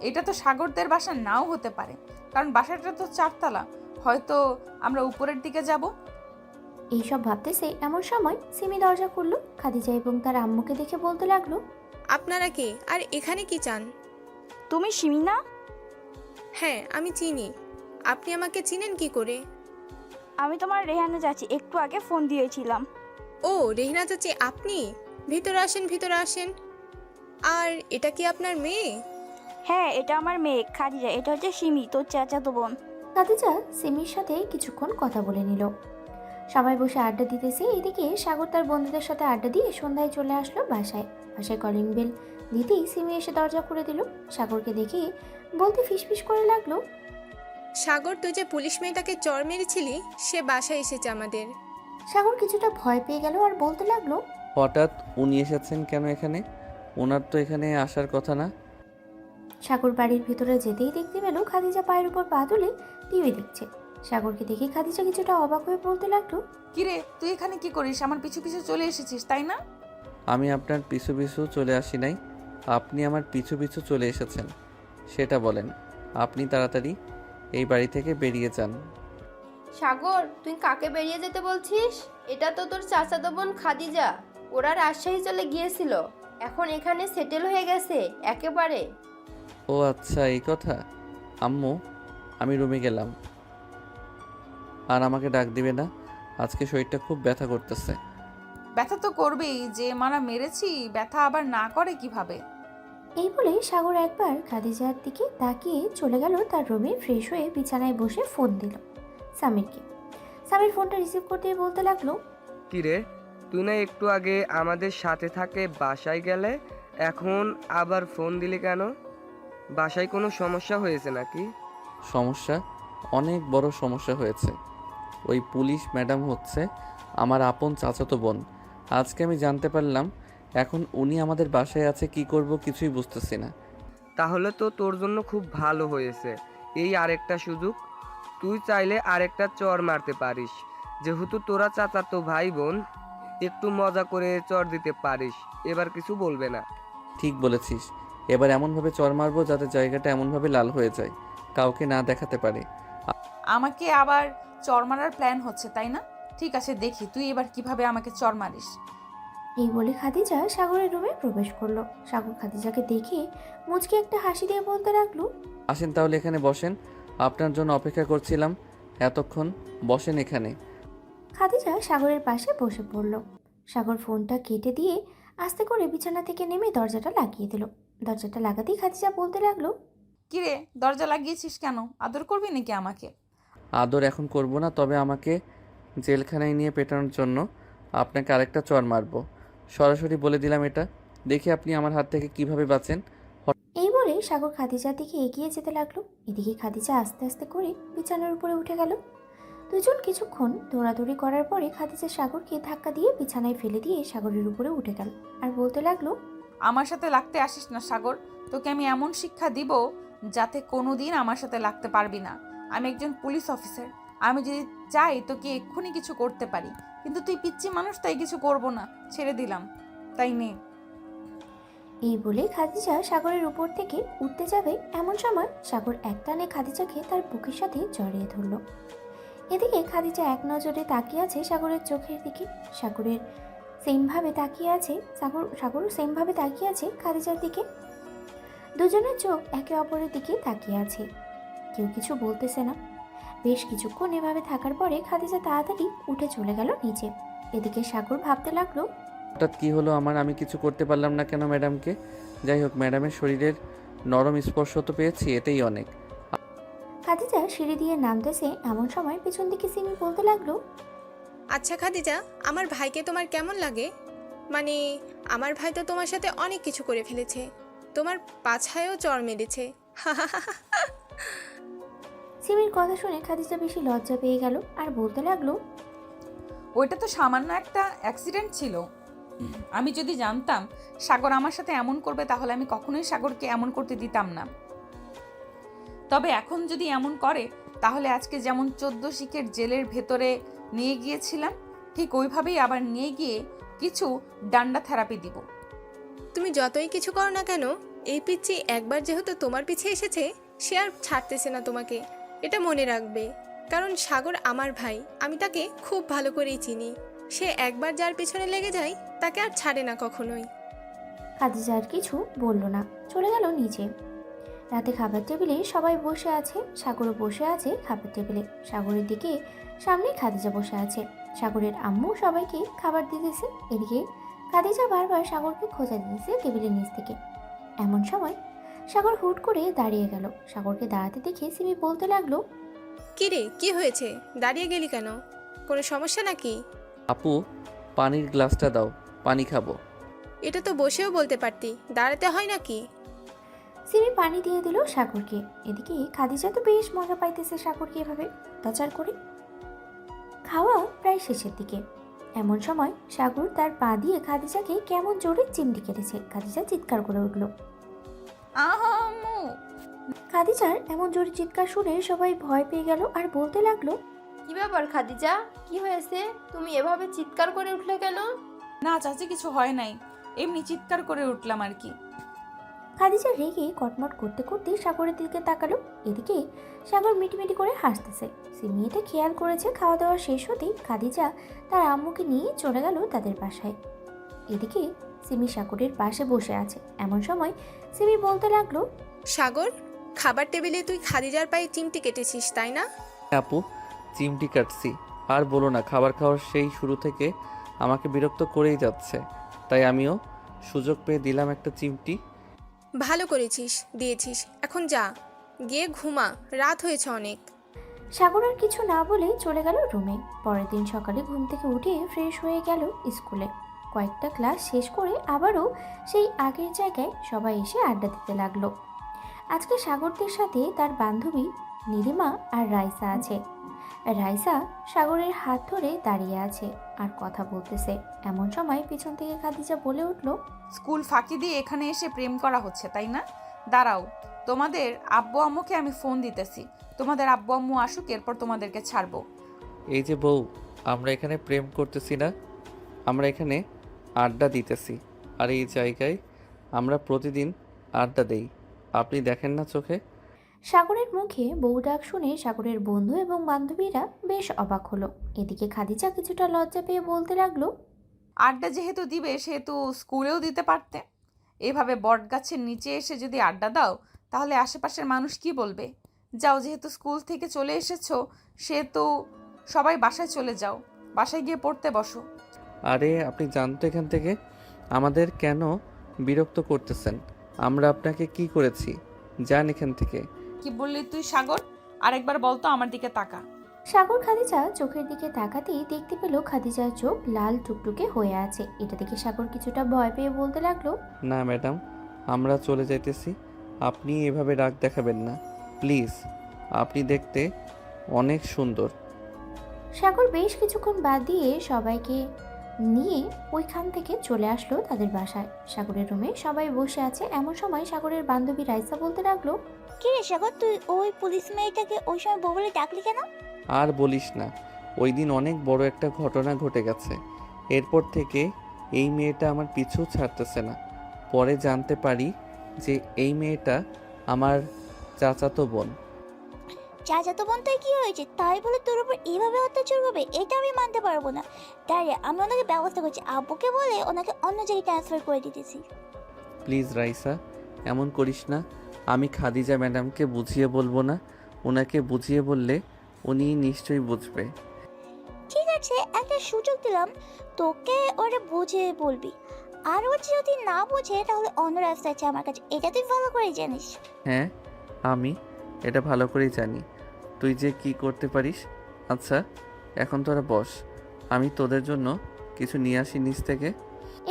এটা তো সাগরদের বাসা নাও হতে পারে, কারণ বাসাটা তো 4 তলা, হয়তো আমরা উপরের দিকে যাব। এইসব ভাবতেছে এমন সময় সিমি দরজা খুললো। খাদিজা এবং তার আম্মুকে দেখে বলতে লাগলো, আপনারা কে আর এখানে কি চান? তুমি সিমি না? হ্যাঁ, আমি চিনি। আপনি আমাকে চিনেন কি করে? আমি তোমার রেহানা চাচি, একটু আগে ফোন দিয়েছিলাম। ও রেহনা চাচি, আপনি? ভিতরে আসেন, ভিতরে আসেন। আর এটা কি আপনার মেয়ে? হ্যাঁ, এটা আমার মেয়ে খাদিজা, এটা হচ্ছে সিমি, তোর চাচাতো বোন। খাদিজা সিমির সাথে কিছুক্ষণ কথা বলে নিল। সবাই বসে আড্ডা দিতেছে। এদিকে সাগর তার বন্ধুদের সাথে আড্ডা দিয়ে সন্ধ্যায় চলে আসলো বাসায়। বাসায় কলিং বেল দিতেই সিমি এসে দরজা খুলে দিল। সাগরকে দেখে বলতে ফিসফিস করে লাগলো, সাগর, তুই যে পুলিশ মেয়েটাকে চর মেরেছিলি সে বাসায় এসেছে আমাদের। সাগর কিছুটা ভয় পেয়ে গেল আর বলতে লাগলো, হঠাৎ উনি এসেছেন কেন এখানে? ওনার তো এখানে আসার কথা না। সাগর বাড়ির ভিতরে যেতেই দেখতে পেল খাদিজা পায়ের উপর পা তুলে টিভি দেখছে। সাগরকে দেখে খাদিজা কিছুটা অবাক হয়ে বলতে লাগলো, কিরে তুই এখানে কি করিস? আমার পিছু পিছু চলে এসেছিস তাই না? আমি আপনার পিছু পিছু চলে আসি নাই, আপনি আমার পিছু পিছু চলে এসেছেন সেটা বলেন। আপনি তাড়াতাড়ি এই বাড়ি থেকে বেরিয়ে যান। সাগর, তুই কাকে বেরিয়ে যেতে বলছিস? এটা তো তোর চাচাতো বোন খাদিজা। ওরা রাজশাহী চলে গিয়েছিল, এখন এখানে সেটেল হয়ে গেছে একেবারে। ও আচ্ছা, এই কথা। আম্মু, আমি রুমে গেলাম। আর আমাকে ডাক দিবে না, আজকে শরীরটা খুব ব্যথা করতেছে। ব্যথা তো করবেই, যে মারা মেরেছি ব্যথা আবার না করে কিভাবে? এই বলে সাগর একবার খাদিজার দিকে তাকিয়ে চলে গেল তার রুমে। ফ্রেশ হয়ে বিছানায় বসে ফোন দিল সামিরকে। সামির ফোনটা রিসিভ করতে বলতে লাগলো, কিরে, তুই না একটু আগে আমাদের সাথে থাকে বাসায় গেলে, এখন আবার ফোন দিলি কেন? বাসায় কোনো সমস্যা হয়েছে নাকি? সমস্যা? অনেক বড় সমস্যা হয়েছে। ওই পুলিশ ম্যাডাম হচ্ছে আমার আপন চাচাতো বোন। আজকে আমি জানতে পারলাম, এখন উনি আমাদের বাসায় আছে। কি করব কিছুই বুঝতেছি না। তাহলে তো তোর জন্য খুব ভালো হয়েছে। এই আরেকটা সুযোগ, তুই চাইলে আরেকটা চর মারতে পারিস। যেহেতু তোরা চাচাতো ভাই বোন, একটু মজা করে চর দিতে পারিস, এবার কিছু বলবে না। ঠিক বলেছিস, এবার এমনভাবে চর মারবো যাতে জায়গাটা এমনভাবে লাল হয়ে যায়, কাউকে না দেখাতে পারে। আমাকে আবার চর মারার প্ল্যান হচ্ছে তাই না? ঠিক আছে, দেখি তুই এবার কিভাবে আমাকে চর মারিস। এই বলে খাদিজা সাগরের রুমে প্রবেশ করলো। সাগর খাদিজাকে দেখে মুচকি একটা হাসি দিয়ে বলতে লাগলো, আসেন তাহলে এখানে বসেন, আপনার জন্য অপেক্ষা করছিলাম এতক্ষণ, বসেন এখানে। খাদিজা সাগরের পাশে বসে পড়ল। সাগর ফোনটা কেটে দিয়ে আস্তে করে বিছানা থেকে নেমে দরজাটা লাগিয়ে দিল। দরজাটা লাগাতেই খাদিজা বলতে লাগলো, কিরে দরজা লাগিয়েছিস কেন? আদর করবি নাকি আমাকে? আদর এখন করব না, তবে আমাকে জেলখানায় নিয়ে পেটানোর জন্য আপনাকে আরেকটা চর মারবো। সরাসরি বলে দিলাম এটা, দেখি আপনি আমার হাত থেকে কিভাবে বাঁচেন। এই বলে সাগর খাদিজার দিকে এগিয়ে যেতে লাগলো। এদিকে খাদিজা আস্তে আস্তে করে বিছানার উপরে উঠে গেল। দুজন কিছুক্ষণ দৌড়াদৌড়ি করার পরে খাদিজা সাগরকে ধাক্কা দিয়ে বিছানায় ফেলে দিয়ে সাগরের উপরে উঠে গেল আর বলতে লাগলো, আমার সাথে লাগতে আসিস না সাগর, তোকে আমি এমন শিক্ষা দিব যাতে কোনোদিন আমার সাথে লাগতে পারবি না। আমি একজন পুলিশ অফিসার, আমি যদি চাই তোকে এক্ষুনি কিছু করতে পারি, কিন্তু তুই পিচ্ছি মানুষ, তাই কিছু করব না, ছেড়ে দিলাম, তাই নে। এই বলে খাদিজা সাগরের উপর থেকে উঠতে যাবে, এমন সময় সাগর একটানে খাদিজাকে তার বুকের সাথে জড়িয়ে ধরল। এদিকে খাদিজা এক নজরে তাকিয়ে আছে সাগরের চোখের দিকে। সাগরও সেমভাবে তাকিয়ে আছে খাদিজার দিকে। দুজনের চোখ একে অপরের দিকে তাকিয়ে আছে, কেউ কিছু বলতেছে না। বেশ কিছুক্ষণ এভাবে থাকার পরে খাদিজা তাড়াতাড়ি উঠে চলে গেল নিচে। এদিকে সাগর ভাবতে লাগলো, হঠাৎ কি হলো আমার? আমি কিছু করতে পারলাম না কেন ম্যাডামকে? যাই হোক, ম্যাডামের শরীরের নরম স্পর্শ তো পেয়েছি, এটাই অনেক। খাদিজা সিঁড়ি দিয়ে নামতেছে, এমন সময় পেছন দিকে সিমি বলতে লাগলো, আচ্ছা খাদিজা, আমার ভাইকে তোমার কেমন লাগে? মানে আমার ভাই তো তোমার সাথে অনেক কিছু করে ফেলেছে, তোমার পাছায়ও চর মেরেছে। সিমির কথা শুনে খাদিজা বেশি লজ্জা পেয়ে গেল আর বলতে লাগলো, ওইটা তো সামান্য একটা অ্যাক্সিডেন্ট ছিল। আমি যদি জানতাম সাগর আমার সাথে এমন করবে তাহলে আমি কখনোই সাগরকে এমন করতে দিতাম না। তবে এখন যদি এমন করে তাহলে আজকে যেমন 14 শিকের জেলের ভেতরে নিয়ে গিয়েছিলাম, ঠিক ওইভাবেই আবার নিয়ে গিয়ে কিছু ডান্ডা থেরাপি দিব। তুমি যতই কিছু করো না কেন, এই পিচ্চি একবার যেহেতু তোমার পিছে এসেছে, সে আর ছাড়তেছে না তোমাকে, এটা মনে রাখবে। কারণ সাগর আমার ভাই, আমি তাকে খুব ভালো করেই চিনি। সে একবার যার পিছনে লেগে যায় তাকে আর ছাড়ে না কখনোই। খাদিজা আর কিছু বলল না, চলে গেল নিচে। রাতে খাবার টেবিলে সবাই বসে আছে, সাগরও বসে আছে খাবার টেবিলে। সাগরের দিকে সামনে খাদিজা বসে আছে, সাগরের আম্মু সবাইকে খাবার দিতেছে। এদিকে খাদিজা বারবার সাগরকে খোঁজা দিতেছে টেবিলের নিচ থেকে। এমন সময় সাগর হুট করে দাঁড়িয়ে গেল। সাগরকে দাঁড়াতে দেখে সিমি বলতে লাগলো, কি রে, কি হয়েছে? দাঁড়িয়ে গেলি কেন? কোনো সমস্যা নাকি? আপু, পানির গ্লাসটা দাও, পানি খাবো। এটা তো বসেও বলতে পারতি, দাঁড়াতে হয় নাকি? সিমি পানি দিয়ে দিল সাগরকে। এদিকে খাদিজা তো বেশ মজা পাইতেছে সাগরকে এভাবে অত্যাচার করে। খাওয়া প্রায় শেষের দিকে। এমন সময় সাগর তার পা দিয়ে খাদিজাকে কেমন জোরে চিমটি কেটেছে। খাদিজা চিৎকার করে উঠল। আম্মু! খাদিজার এমন জোরে চিৎকার শুনে সবাই ভয় পেয়ে গেল আর বলতে লাগলো, কি ব্যাপার খাদিজা, কি হয়েছে? তুমি এভাবে চিৎকার করে উঠলে কেন? না চাচি, কিছু হয় নাই, এমনি চিৎকার করে উঠলাম আর কি। খাদিজা রেগে কটমট করতে করতে সাগরের দিকে তাকালো। এদিকে সাগর মিটিমিটি করে হাসতেছে। সিমি এটা খেয়াল করেছে। খাওয়া দাওয়া শেষ হতেই খাদিজা তার আম্মুকে নিয়ে চলে গেল তাদের বাসায়। এদিকে সিমি সাগরের পাশে বসে আছে। এমন সময় সিমি বলতে লাগলো, সাগর, খাবার টেবিলে তুই খাদিজার পায়ে চিমটি কেটেছিস তাই না? আপু, চিমটি কাটছি। আর বলো না, খাবার খাওয়ার সেই শুরু থেকে আমাকে বিরক্ত করেই যাচ্ছে, তাই আমিও সুযোগ পেয়ে দিলাম একটা চিমটি। ভালো করেছিস, দিয়েছিস। এখন যা, গিয়ে ঘুমা, রাত হয়েছে অনেক। সাগর আর কিছু না বলে চলে গেল রুমে। পরের দিন সকালে ঘুম থেকে উঠে ফ্রেশ হয়ে গেল স্কুলে। কয়েকটা ক্লাস শেষ করে আবারও সেই আগের জায়গায় সবাই এসে আড্ডা দিতে লাগলো। আজকে সাগরদের সাথে তার বান্ধবী নীলিমা আর রাইসা আছে। রাইসা সাগরের হাত ধরে দাঁড়িয়ে আছে আর কথা বলতেছে। এমন সময় পিছন থেকে খাদিজা বলে উঠল, স্কুল ফাঁকি দিয়ে এখানে এসে প্রেম করা হচ্ছে তাই না? দাঁড়াও, তোমাদের আব্বু আম্মুকে আমি ফোন দিতেছি। তোমাদের আব্বু আম্মু আসুক, এরপর তোমাদেরকে ছাড়বো। এই যে বউ, আমরা এখানে প্রেম করতেছি না, আমরা এখানে আড্ডা দিতেছি। আর এই জায়গায় আমরা প্রতিদিন আড্ডা দেই, আপনি দেখেন না চোখে? সাগরের মুখে বউ ডাক শুনে সাগরের বন্ধু এবং বান্ধবীরা বেশ অবাক হলো। এদিকে খাদিজা কিছুটা লজ্জা পেয়ে বলতে লাগলো, আড্ডা যেহেতু দিবে সেহেতু স্কুলেও দিতে পারতে। এভাবে বটগাছের নিচে এসে যদি আড্ডা দাও তাহলে আশেপাশের মানুষ কি বলবে? যাও, যেহেতু স্কুল থেকে চলে এসেছো সেহেতু সবাই বাসায় চলে যাও, বাসায় গিয়ে পড়তে বসো। আরে আপনি জানতো এখান থেকে? আমাদের কেন বিরক্ত করতেছেন? আমরা আপনাকে কি করেছি? যান এখান থেকে। কি বললি তুই সাগর? আরেকবার বলতো, আমার দিকে তাকা। সাগর খাদিজা চোখের দিকে তাকাতেই দেখতে পেল খাদিজার চোখ লাল টুকটুকে হয়ে আছে। এটা দেখে সাগর কিছুটা ভয় পেয়ে বলতে লাগলো, না ম্যাডাম, আমরা চলে যাইতেছি, আপনি এভাবে রাগ দেখাবেন না প্লিজ, আপনি দেখতে অনেক সুন্দর। সাগর বেশ কিছুক্ষণ বাদ দিয়ে সবাইকে নিয়ে ওইখান থেকে চলে আসলো তাদের বাসায়। সাগরের রুমে সবাই বসে আছে। এমন সময় সাগরের বান্ধবী রাইসা বলতে লাগলো, কি রে সাগর, তুই ওই পুলিশ মেয়েটাকে ওই সময় বউ বলে ডাকলি কেন? আর বলিস না, ওই দিন অনেক বড় একটা ঘটনা ঘটে গেছে। এরপর থেকে এই মেয়েটা আমার পিছু ছাড়তেছে না। পরে জানতে পারি যে এই মেয়েটা আমার চাচাতো বোন। চাচাতো বোন তাই কি হয়েছে? তাই বলে তোর উপর এইভাবে অত্যাচার করবে? এটা আমি মানতে পারবো না। তাই আমি ওনাকে ব্যবস্থা করছি, আব্বুকে বলে ওনাকে অন্য জায়গায় ট্রান্সফার করে দিতেছি। প্লিজ রাইসা, এমন করিস না। আমি খাদিজা ম্যাডামকে বুঝিয়ে বলবো না, ওনাকে বুঝিয়ে বললে উনি নিশ্চয়ই বুঝবে। ঠিক আছে, একটা সুযোগ দিলাম তোকে, ওরা বুঝিয়ে বলবি। আর ও যদি না বোঝে তাহলে অন্য রাস্তা আছে আমার কাছে, এটা তুই ভালো করেই জানিস। হ্যাঁ, আমি এটা ভালো করেই জানি তুই যে কি করতে পারিস। আচ্ছা, এখন তোরা বস, আমি তোদের জন্য কিছু নিয়ে আসি নিচ থেকে।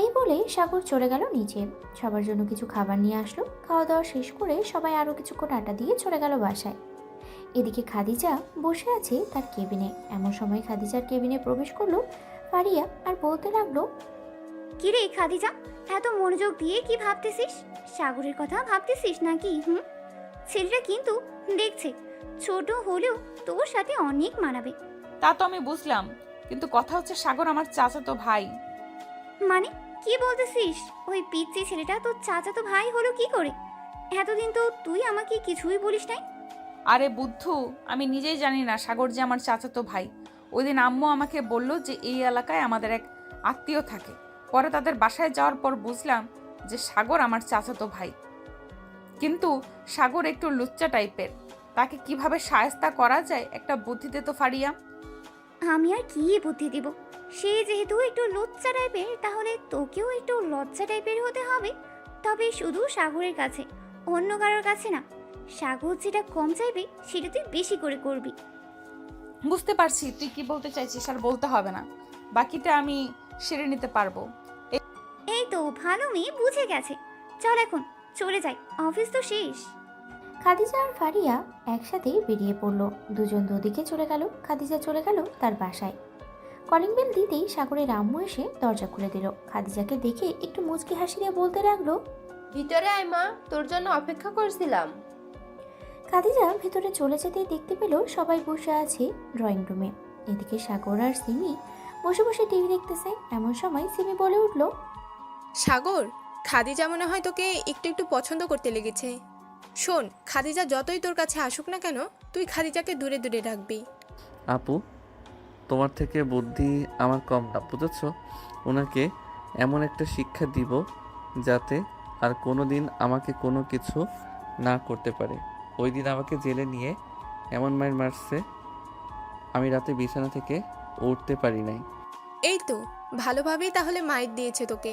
এই বলে সাগর চলে গেল নিচে। সবার জন্য কিছু খাবার নিয়ে আসলো। খাওয়া দাওয়া শেষ করে সবাই আরও কিছুক্ষণ আড্ডা দিয়ে চলে গেল বাসায়। এদিকে খাদিজা বসে আছে তার কেবিনে। এমন সময় খাদিজার কেবিনে প্রবেশ করলো ফারিয়া আর বলতে লাগলো, কি রে খাদিজা, এত মনোযোগ দিয়ে কি ভাবতেছিস? সাগরের কথা ভাবতেছিস নাকি? ছেলেটা কিন্তু দেখছে ছোট হলেও তোর সাথে অনেক মানাবে। তা তো আমি বুঝলাম, কিন্তু কথা হচ্ছে সাগর আমার চাচাতো ভাই। মানে কি বলতেছিস? ওই পিচ্চি ছেলেটা তোর চাচাতো ভাই হলো কি করে? এতদিন তো তুই আমাকে কিছুই বলিস নাই। আরে বুদ্ধু, আমি নিজেই জানি না সাগর যে আমার চাচাতো ভাই। ওই দিন আম্মু আমাকে বলল যে এই এলাকায় আমাদের এক আত্মীয় থাকে। পরে তাদের বাসায় যাওয়ার পর বুঝলাম যে সাগর আমার চাচাতো ভাই। কিন্তু সাগর একটু লুচ্চা টাইপের, তাকে কিভাবে শায়েস্তা করা যায় একটা বুদ্ধি দে তো ফারিয়া। আমি আর কি বুদ্ধি দিব? সে যেহেতু একটু লজ্জা টাইপের, তাহলে তোকেও একটু লজ্জা টাইপের হতে হবে। তবে শুধু সাগরের কাছে, অন্য কারোর কাছে না। সাগর যেটা কম চাইবে সেটা তুই বেশি করে করবি। বুঝতে পারছি তুই কি বলতে চাইছিস, আর বলতে হবে না, বাকিটা আমি সেরে নিতে পারবো। এই তো ভালো মেয়ে, বুঝে গেছে। চল এখন চলে যাই, অফিস তো শেষ। খাদিজা আর ফারিয়া একসাথেই বেরিয়ে পড়লো। দুজন দুদিকে চলে গেল। খাদিজা চলে গেল তার বাসায়। কলিং বেল দিতেই সাগরের আম্মু এসে দরজা খুলে দিল। খাদিজাকে দেখে একটু মুচকি হাসি দিয়ে বলতে লাগলো, ভিতরে আয় মা, তোর জন্য অপেক্ষা করছিলাম। খাদিজা ভেতরে চলে যেতেই দেখতে পেল সবাই বসে আছে ড্রয়িং রুমে। এদিকে সাগর আর সিমি বসে বসে টিভি দেখতেছে। এমন সময় সিমি বলে উঠল, সাগর, খাদিজা মনে হয় তোকে একটু একটু পছন্দ করতে লেগেছে। শোন, খাদিজা যতই তোর কাছে আসুক না কেন, তুই খাদিজাকে দূরে দূরে রাখবি। আপু, তোমার থেকে বুদ্ধি আমার কম না, বুঝেছ? ওনাকে এমন একটা শিক্ষা দিব যাতে আর কোনো দিন আমাকে কোনো কিছু না করতে পারে। ওই দিন আমাকে জেলে নিয়ে এমন মায়ের মারছে, আমি রাতে বিছানা থেকে উঠতে পারি নাই। এই তো ভালোভাবেই তাহলে মাইর দিয়েছে তোকে।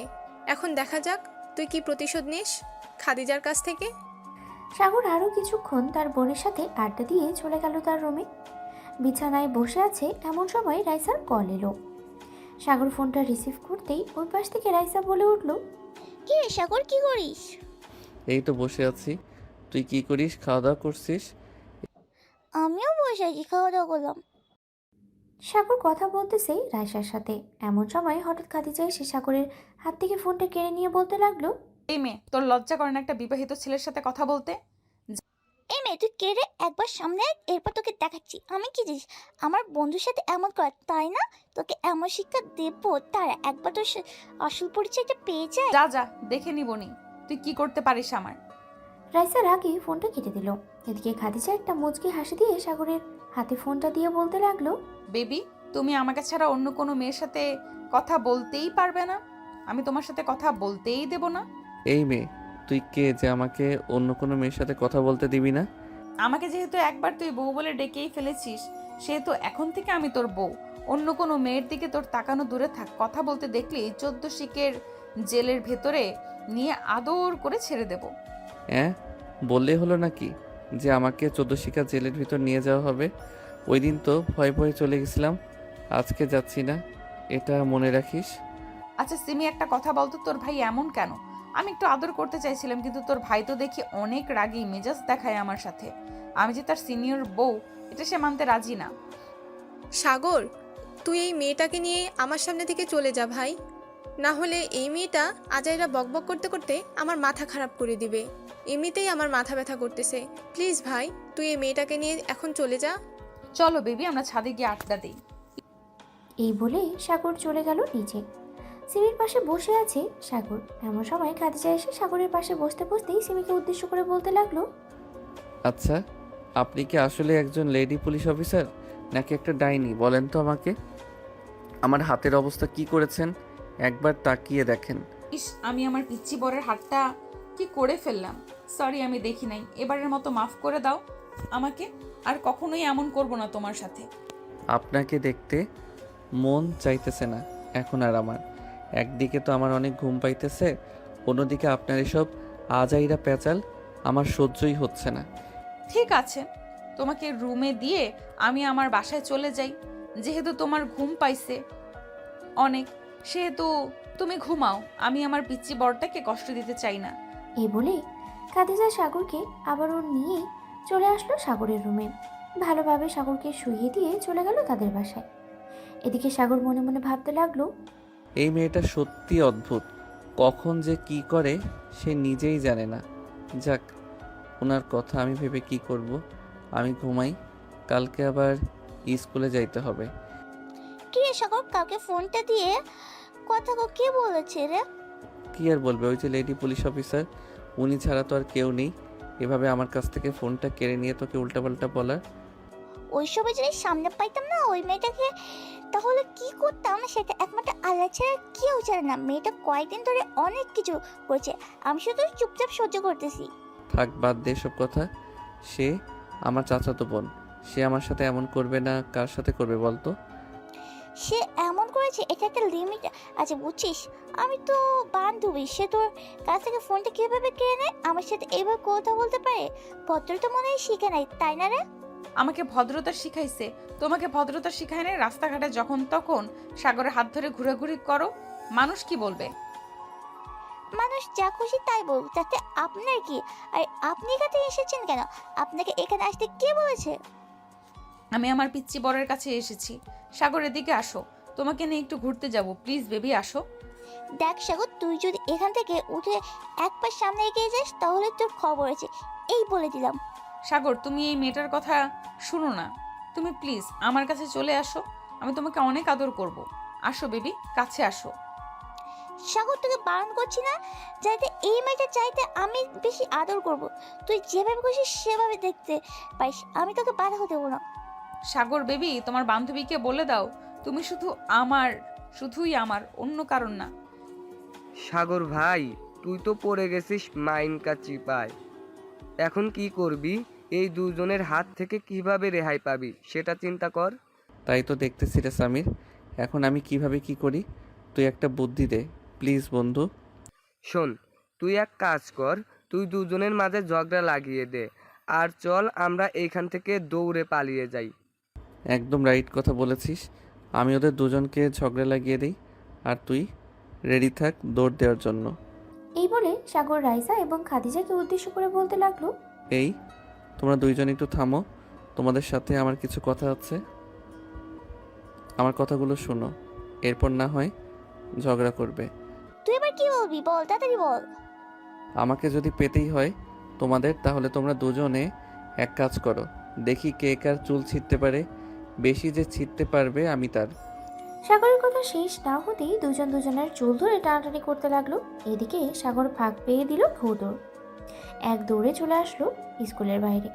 এখন দেখা যাক তুই কি প্রতিশোধ নিস খাদিজার কাছ থেকে। সাগর আরও কিছুক্ষণ তার বোনের সাথে আড্ডা দিয়ে চলে গেল তার রুমে। বিছানায় বসে আছে এমন সময় রাইসার কল এলো। সাগর ফোনটা রিসিভ করতেই ওই পাশ থেকে রাইসা বলে উঠল, কি রে সাগর, কি করিস? এই তো বসে আছি, তুই কি করিস? খাওয়া দাওয়া করছিস? আমিও বসে আছি, খাওয়া দাওয়া করলাম। সাগর কথা বলতেছে রাইসার সাথে। এমন সময় হঠাৎ খাদিজা এসে সাগরের হাত থেকে ফোনটা কেড়ে নিয়ে বলতে লাগলো, এই মেয়ে, তোর লজ্জা করে না একটা বিবাহিত ছেলের সাথে কথা বলতে? এই মেয়ে, তুই কে রে? একবার সামনে আয়, এরপর তোকে দেখাচ্ছি আমি কি জিনিস। আমার বন্ধুর সাথে এমন কর, তাই না? তোকে এমন শিক্ষা দেবো, তারা একবার তোর আসল পরিচয়টা পেয়ে যায়। যা যা, দেখে নিবনি তুই কি করতে পারিস আমার। রাইসার আগে ফোনটা কেটে দিল। এদিকে খাদিজা একটা মুচকি হাসি দিয়ে সাগরের হাতে ফোনটা দিয়ে বলতে লাগলো, বেবি, তুমি আমাকে ছাড়া অন্য কোনো মেয়ের সাথে কথা বলতেই পারবে না, আমি তোমার সাথে কথা বলতেই দেব না। এই মেয়ে, তুই কে যে আমাকে অন্য কোনো মেয়ের সাথে কথা বলতে দিবি না? আমাকে যেহেতু একবার তুই বউ বলে ডেকেই ফেলেছিস, সেহেতু এখন থেকে আমি তোর বউ। অন্য কোনো মেয়ের দিকে তোর তাকানো দূরে থাক। কথা বলতে দেখলেই 14 শিকের জেলের ভেতরে নিয়ে আদর করে ছেড়ে দেব। হ্যাঁ, বললেই হলো নাকি যে আমাকে 14 শিকা জেলের ভিতর নিয়ে যাওয়া হবে? ওই দিন তো ভয়ে ভয়ে চলে গেছিলাম, আজকে যাচ্ছি না, এটা মনে রাখিস। আচ্ছা সিমি, একটা কথা বলতো, তোর ভাই এমন কেন? আমি একটু আদর করতে চাইছিলাম, কিন্তু তোর ভাই তো দেখি অনেক রাগী মেজাজ দেখায় আমার সাথে। আমি যে তার সিনিয়র বউ, এটা সে মানতে রাজি না। সাগর, তুই এই মেয়েটাকে নিয়ে আমার সামনে থেকে চলে যা ভাই, না হলে এই মেয়েটা আজাইরা বকবক করতে করতে আমার মাথা খারাপ করে দিবে। এমনিতেই আমার মাথা ব্যথা করতেছে। প্লিজ ভাই, তুই এই মেয়েটাকে নিয়ে এখন চলে যা। চলো বেবি, আমরা ছাদে গিয়ে আড্ডা দিই। এই বলে সাগর চলে গেল নিচে। সিমির পাশে বসে আছে সাগর। এমন সময় খাদিজা এসে সাগরের পাশে বসতে বসতেই সিমিকে উদ্দেশ্য করে বলতে লাগলো, আচ্ছা, আপনি কি আসলে একজন লেডি পুলিশ অফিসার নাকি একটা ডাইনি? বলেন তো আমাকে। আমার হাতের অবস্থা কি করেছেন একবার তাকিয়ে দেখেন। ইস, আমি আমার পিচ্চি বরের হাতটা কি করে ফেললাম। সরি, আমি দেখি নাই। এবারের মতো মাফ করে দাও আমাকে, আর কখনোই এমন করব না তোমার সাথে। আপনাকে দেখতে মন চাইতেছে না এখন আর আমার। একদিকে তো আমার অনেক ঘুম পাইতেছে, অন্যদিকে আপনার এসব আজাইরা পেঁচাল আমার সহ্যই হচ্ছে না। ঠিক আছে, তোমাকে রুমে দিয়ে আমি আমার বাসায় চলে যাই। যেহেতু তোমার ঘুম পাইছে অনেক, সেহেতু তুমি ঘুমাও। আমি আমার পিচ্চি বরটাকে কষ্ট দিতে চাই না। এই বলে খাদিজা সাগরকে আবারও নিয়ে চলে আসলো সাগরের রুমে। ভালোভাবে সাগরকে শুইয়ে দিয়ে চলে গেল তাদের বাসায়। এদিকে সাগর মনে মনে ভাবতে লাগলো, এই মেয়েটা সত্যি অদ্ভুত, কখন যে কি করে সে নিজেই জানে না। যাক, ওনার কথা আমি ভেবে কি করব। আমি ঘুমাই, কালকে আবার স্কুলে যাইতে হবে। কি রে সাগর, কাউকে ফোনটা দিয়ে কথা কে বলেছে রে? কি আর বলবে, ওই যে লেডি পুলিশ অফিসার, উনি ছাড়া তো আর কেউ নেই এভাবে আমার কাছ থেকে ফোনটা কেড়ে নিয়ে তোকে উল্টাপাল্টা বলার। ওই সময় যদি সামনে পাইতাম না ওই মেয়েটাকে, তাহলে কি করতাম সেটা একমাত্র আল্লাহ ছাড়া কেউ জানে না। মেয়েটা কয়েকদিন ধরে অনেক কিছু করছে, আমি শুধু চুপচাপ সহ্য করতেছি। থাক, বাদ দে সব কথা। সে আমার চাচাতো বোন, সে আমার সাথে এমন করবে না, কার সাথে করবে বলতো? সে এমন করেছে, এটা একটা লিমিট আছে বুঝছিস। আমি তো বান্ধবী, সে তোর কাছ থেকে ফোনটা কিভাবে কেড়ে নেয়, আমার সাথে এইভাবে কথা বলতে পারে? ভদ্রতা মনে হয় শিখে নাই, তাই না রে? আমাকে ভদ্রতা শিখাইছে, তোমাকে ভদ্রতা শিখায় নাই? রাস্তাঘাটে যখন তখন সাগরের হাত ধরে ঘোরাঘুরি করো, মানুষ কি বলবে? মানুষ যা খুশি তাই বলুক, তাতে আপনার কি? আর আপনি এখানে এসেছেন কেন? আপনাকে এখানে আসতে কে বলেছে? আমি আমার পিচ্চি বরের কাছে এসেছি। সাগরের দিকে আসো, তোমাকে নিয়ে একটু ঘুরতে যাব, প্লিজ বেবি আসো। দেখ সাগর, তুই যদি এখান থেকে উঠে এক পা সামনে এগিয়ে যাস তাহলে তোর খবর আছে, এই বলে দিলাম। সাগর, তুমি এই মেয়েটার কথা শুনো না, তুমি প্লিজ আমার কাছে চলে আসো, আমি তোমাকে অনেক আদর করব। আসো বেবি, কাছে আসো। সাগর, তোকে বারণ করছি না, যাতে এই মেয়েটা চাইতে আমি বেশি আদর করব। তুই যেভাবে খুশি সেভাবে দেখতে পাইস, আমি তোকে বাধা দেবো না। সাগর বেবি, তোমার বান্ধবীকে বলে দাও তুমি শুধুই আমার, অন্য কারণ না। সাগর ভাই, তুই তো পড়ে গেছিস মাইনকা চিপায়। এখন কি করবি? এই দুজনের হাত থেকে কিভাবে রেহাই পাবি সেটা চিন্তা কর। তাই তো দেখতেছি রে সামির, এখন আমি কিভাবে কি করি তুই একটা বুদ্ধি দে প্লিজ বন্ধু। শোন, তুই এক কাজ কর, তুই দুজনের মাঝে ঝগড়া লাগিয়ে দে, আর চল আমরা এইখান থেকে দৌড়ে পালিয়ে যাই। একদম রাইট কথা বলেছিস, আমি ওদের দুজনকে ঝগড়া লাগিয়ে দিই, আর তুই রেডি থাক দৌড় দেওয়ার জন্য। এই বলে সাগর রাইসা এবং খাদিজাকে উদ্দেশ্য করে বলতে লাগলো, এই তোমরা দুইজন একটু থামো, তোমাদের সাথে আমার কিছু কথা আছে, আমার কথাগুলো শোনো, এরপর না হয় ঝগড়া করবে। তুই এবার কি বলবি বল, তাড়াতাড়ি বল। আমাকে যদি পেতেই হয় তোমাদের, তাহলে তোমরা দুজনে এক কাজ করো, দেখি কে কার চুল ছিঁড়তে পারে, বেশি যে ছিঁড়তে পারবে আমি তার। সাগরের কথা শেষ না হতেই দুজন দুজনের চুল ধরে টানাটানি করতে লাগলো। এদিকে সাগর ফাঁক পেয়ে দিল ভৌদর, এক দৌড়ে চলে আসলো স্কুলের বাইরে।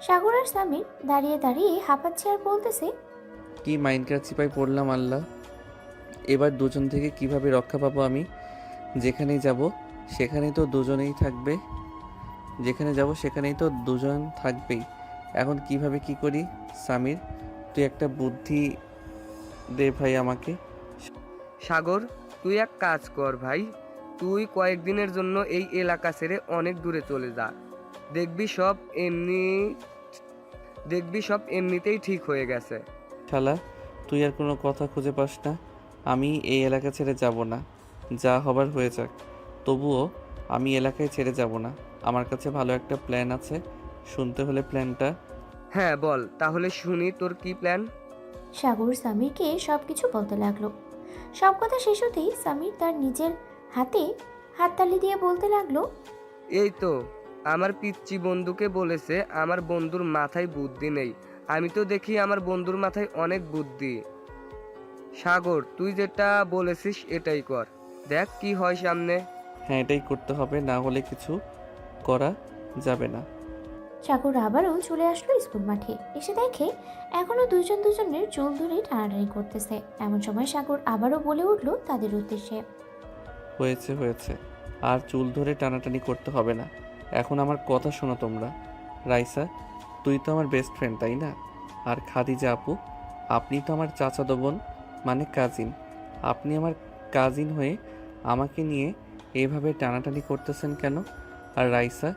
সাগর আর সামির দাঁড়িয়ে দাঁড়িয়ে হাঁপাচ্ছে আর বলতেছে, কি মাইনকার চিপায় পড়লাম আল্লাহ, এবার দুজন থেকে কিভাবে রক্ষা পাবো আমি? যেখানেই যাব সেখানেই তো দুজনেই থাকবে, যেখানে যাব সেখানেই তো দুজন থাকবেই, এখন কিভাবে কি করি? সামির, তুই একটা বুদ্ধি দে ভাই আমাকে। সাগর, তুই এক কাজ কর ভাই, তুই কয়েকদিনের জন্য এই এলাকা ছেড়ে অনেক দূরে চলে যা, দেখবি সব এমনিতেই ঠিক হয়ে গেছে। শালা, তুই আর কোনো কথা খুঁজে পাস না, আমি এই এলাকা ছেড়ে যাব না, যা হবার হয়ে যাক, তবুও আমি এলাকায় ছেড়ে যাব না। আমার কাছে ভালো একটা প্ল্যান আছে, শুনতে হলে প্ল্যানটা? হ্যাঁ বল তাহলে শুনি, তোর কি প্ল্যান? সাগর সামিরকে সব কিছু বলতে লাগলো। সব কথা শেষ হতেই সামির তার নিজের হাতে হাততালি দিয়ে বলতে লাগলো, এই তো আমার পিচ্চি বন্ধুকে বলেছে আমার বন্ধুর মাথায় বুদ্ধি নেই, আমি তো দেখি আমার বন্ধুর মাথায় অনেক বুদ্ধি। সাগর, তুই যেটা বলেছিস এটাই কর, দেখ কি হয় সামনে। হ্যাঁ, এটাই করতে হবে, না হলে কিছু করা যাবে না। সাগর আবারও চলে আসলো স্কুল মাঠে। এসে দেখে এখনো দুজন দুজনের চুল ধরে টানাটানি করতেছে। এমন সময় সাগর আবারও বলে উঠলো তাদের উদ্দেশ্যে, হয়েছে হয়েছে, আর চুল ধরে টানাটানি করতে হবে না, এখন আমার কথা শোনো তোমরা। রাইসা, তুই তো আমার বেস্ট ফ্রেন্ড তাই না? আর খাদিজা আপু, আপনি তো আমার চাচাতো বোন, মানে কাজিন। আপনি আমার কাজিন হয়ে আমাকে নিয়ে এইভাবে টানাটানি করতেছেন কেন? আর রাইসা,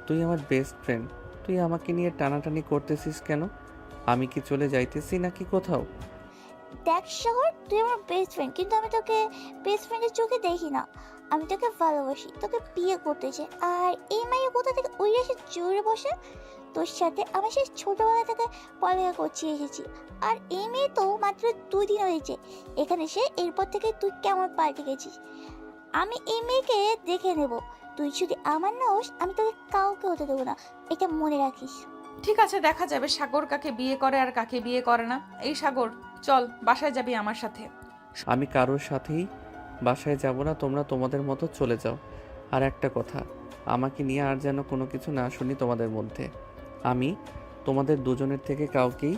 তুই আমার বেস্ট ফ্রেন্ড, তুই আমাকে নিয়ে টানাটানি করতেছিস কেন? আমি কি চলে যাইতেছি নাকি কোথাও? দেখ সাগর, তুই আমার বেস্ট ফ্রেন্ড, কিন্তু আমি তোকে বেস্ট ফ্রেন্ডের চোখে দেখি না। আমি তোকে ভালোবাসি, তোকে বিয়ে করতে চাই। আর এই মাইয়া কোথা থেকে ওই এসে জোরে বসে? তোর সাথে আমি সেই ছোটবেলা থেকে পড়ালেখা করছি এসেছি। আর এই মেয়ে তো মাত্র 2 দিন হয়েছে এখানে এসে, এরপর থেকে তুই কেমন পাল্টে গেছিস। আমি এই মেয়েকে দেখে নেব, তুই যদি আমার না হোস আমি তোকে কাউকে হতে দেবো না, এটা মনে রাখিস। ঠিক আছে, দেখা যাবে সাগর কাকে বিয়ে করে আর কাকে বিয়ে করে না। এই সাগর, চল বাসায় যাবি আমার সাথে। আমি কারোর সাথেই বাসায় যাব না, তোমরা তোমাদের মতো চলে যাও। আর একটা কথা, আমাকে নিয়ে আর যেন কোনো কিছু না শুনি তোমাদের মধ্যে। আমি তোমাদের দুজনের থেকে কাউকেই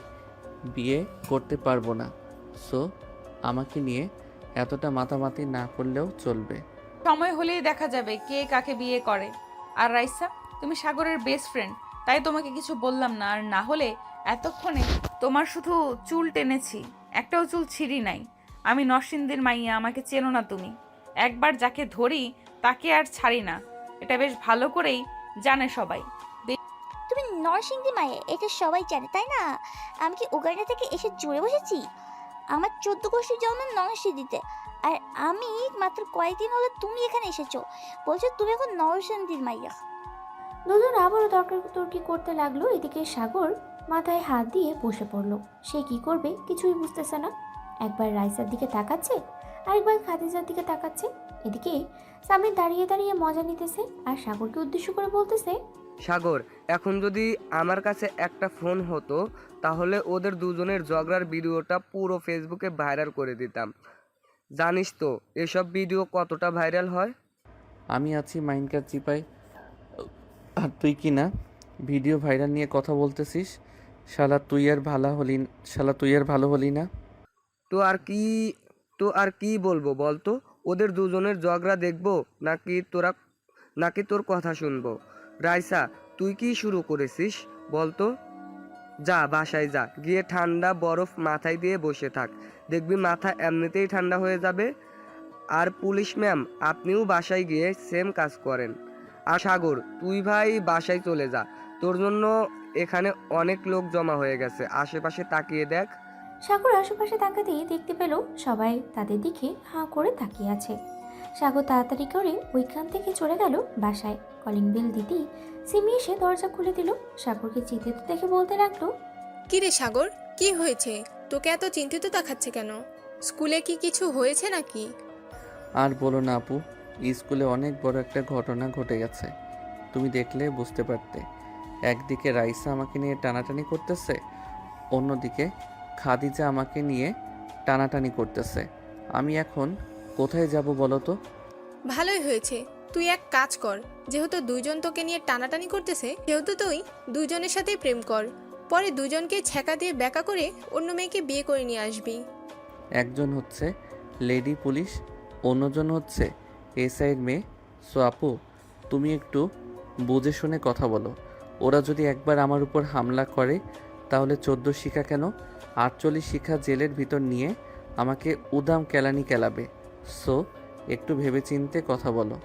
বিয়ে করতে পারবো না, সো আমাকে নিয়ে এতটা মাতামাতি না করলেও চলবে। সময় হলেই দেখা যাবে কে কাকে বিয়ে করে। আর রাইসা, তুমি সাগরের বেস্ট ফ্রেন্ড, তাই তোমাকে কিছু বললাম না। আর না হলে এতক্ষণে তোমার শুধু চুল টেনেছি, একটাও চুল ছিঁড়ি নাই। আমি নরসিংদীর মাইয়া, আমাকে চেনো না তুমি। একবার যাকে ধরি তাকে আর ছাড়ি না, এটা বেশ ভালো করেই জানে সবাই। তুমি নরসিংদী মায়ে, এটা সবাই জানে তাই না? আমি কি উগান্ডা থেকে এসে জুড়ে বসেছি? আমার 14 গোষ্ঠীর জন্ম নরসিংদীতে, আর আমি মাত্র কয়েকদিন হলো তুমি এখানে এসেছো, বলছো তুমি এখন নরসিংদীর মাইয়া। দুজন আবারও তর্কাতর্কি করতে লাগলো। এদিকে সাগর মাথায় হাত দিয়ে বসে পড়লো। সে কি করবে কিছুই বুঝতেছে না। একবার রাইসার দিকে তাকাচ্ছে, আরেকবার খাদিজার দিকে তাকাচ্ছে। এদিকে সামির দাঁড়িয়ে দাঁড়িয়ে মজা নিতেছে আর সাগরকে উদ্দেশ্য করে বলতেছে, সাগর, এখন যদি আমার কাছে একটা ফোন হতো তাহলে ওদের দুজনের ঝগড়ার ভিডিওটা পুরো ফেসবুকে ভাইরাল করে দিতাম। জানিস তো এসব ভিডিও কতটা ভাইরাল হয়? আমি আছি মাইন্ডকার চিপাই, আর তুই কি না ভিডিও ভাইরাল নিয়ে কথা বলতেছিস? শালা তুই আর ভালো হলি না। তো আর কি বলবো বলতো? ওদের দুজনের ঝগড়া দেখবো নাকি তোর কথা শুনবো? রাইসা, তুই কি শুরু করেছিস বলতো? যা বাসায় যা, গিয়ে ঠান্ডা বরফ মাথায় দিয়ে বসে থাক, দেখবি মাথা এমনিতেই ঠান্ডা হয়ে যাবে। আর পুলিশ ম্যাম, আপনিও বাসায় গিয়ে সেম কাজ করেন। আর সাগর, তুই ভাই বাসায় চলে যা, তোর জন্য এখানে অনেক লোক জমা হয়ে গেছে, আশেপাশে তাকিয়ে দেখ। সাগর আশেপাশে তাকাতেই দেখতে পেল সবাই তাদের দিকে হাঁ করে তাকিয়ে আছে। সাগর তাড়াতাড়ি করে ওইখান থেকে চলে গেল বাসায়। কলিং বেল দিতেই সিমি এসে দরজা খুলে দিল। সাগরকে চিন্তিত দেখে বলতে লাগলো, কি রে সাগর, কি হয়েছে? তোকে এত চিন্তিত দেখাচ্ছে কেন? স্কুলে কি কিছু হয়েছে নাকি? আর বলো না আপু, স্কুলে অনেক বড় একটা ঘটনা ঘটে গেছে। তুমি দেখলে বুঝতে পারতে। একদিকে রাইসা আমাকে নিয়ে টানাটানি করতেছে, অন্যদিকে খাদিজা আমাকে নিয়ে টানাটানি করতেছে। আমি এখন কোথায় যাব বলো তো? ভালোই হয়েছে, তুই এক কাজ কর, যেহেতু দুইজন তোকে নিয়ে টানাটানি করতেছে সেহেতু তুই দুইজনের সাথেই প্রেম কর, পরে দুজনকে ছ্যাঁকা দিয়ে ব্যাকা করে অন্য মেয়েকে বিয়ে করে নিয়ে আসবি। একজন হচ্ছে লেডি পুলিশ, অন্যজন হচ্ছে এসআইয়ের মেয়ে। সো আপু, তুমি একটু বুঝে শুনে কথা বলো। ওরা যদি একবার আমার উপর হামলা করে তাহলে 14 শিখা কেন 48 শিখা জেলের ভিতর নিয়ে আমাকে উদাম কেলানি কেলাবে। সো একটু ভেবেচিন্তে কথা বলো।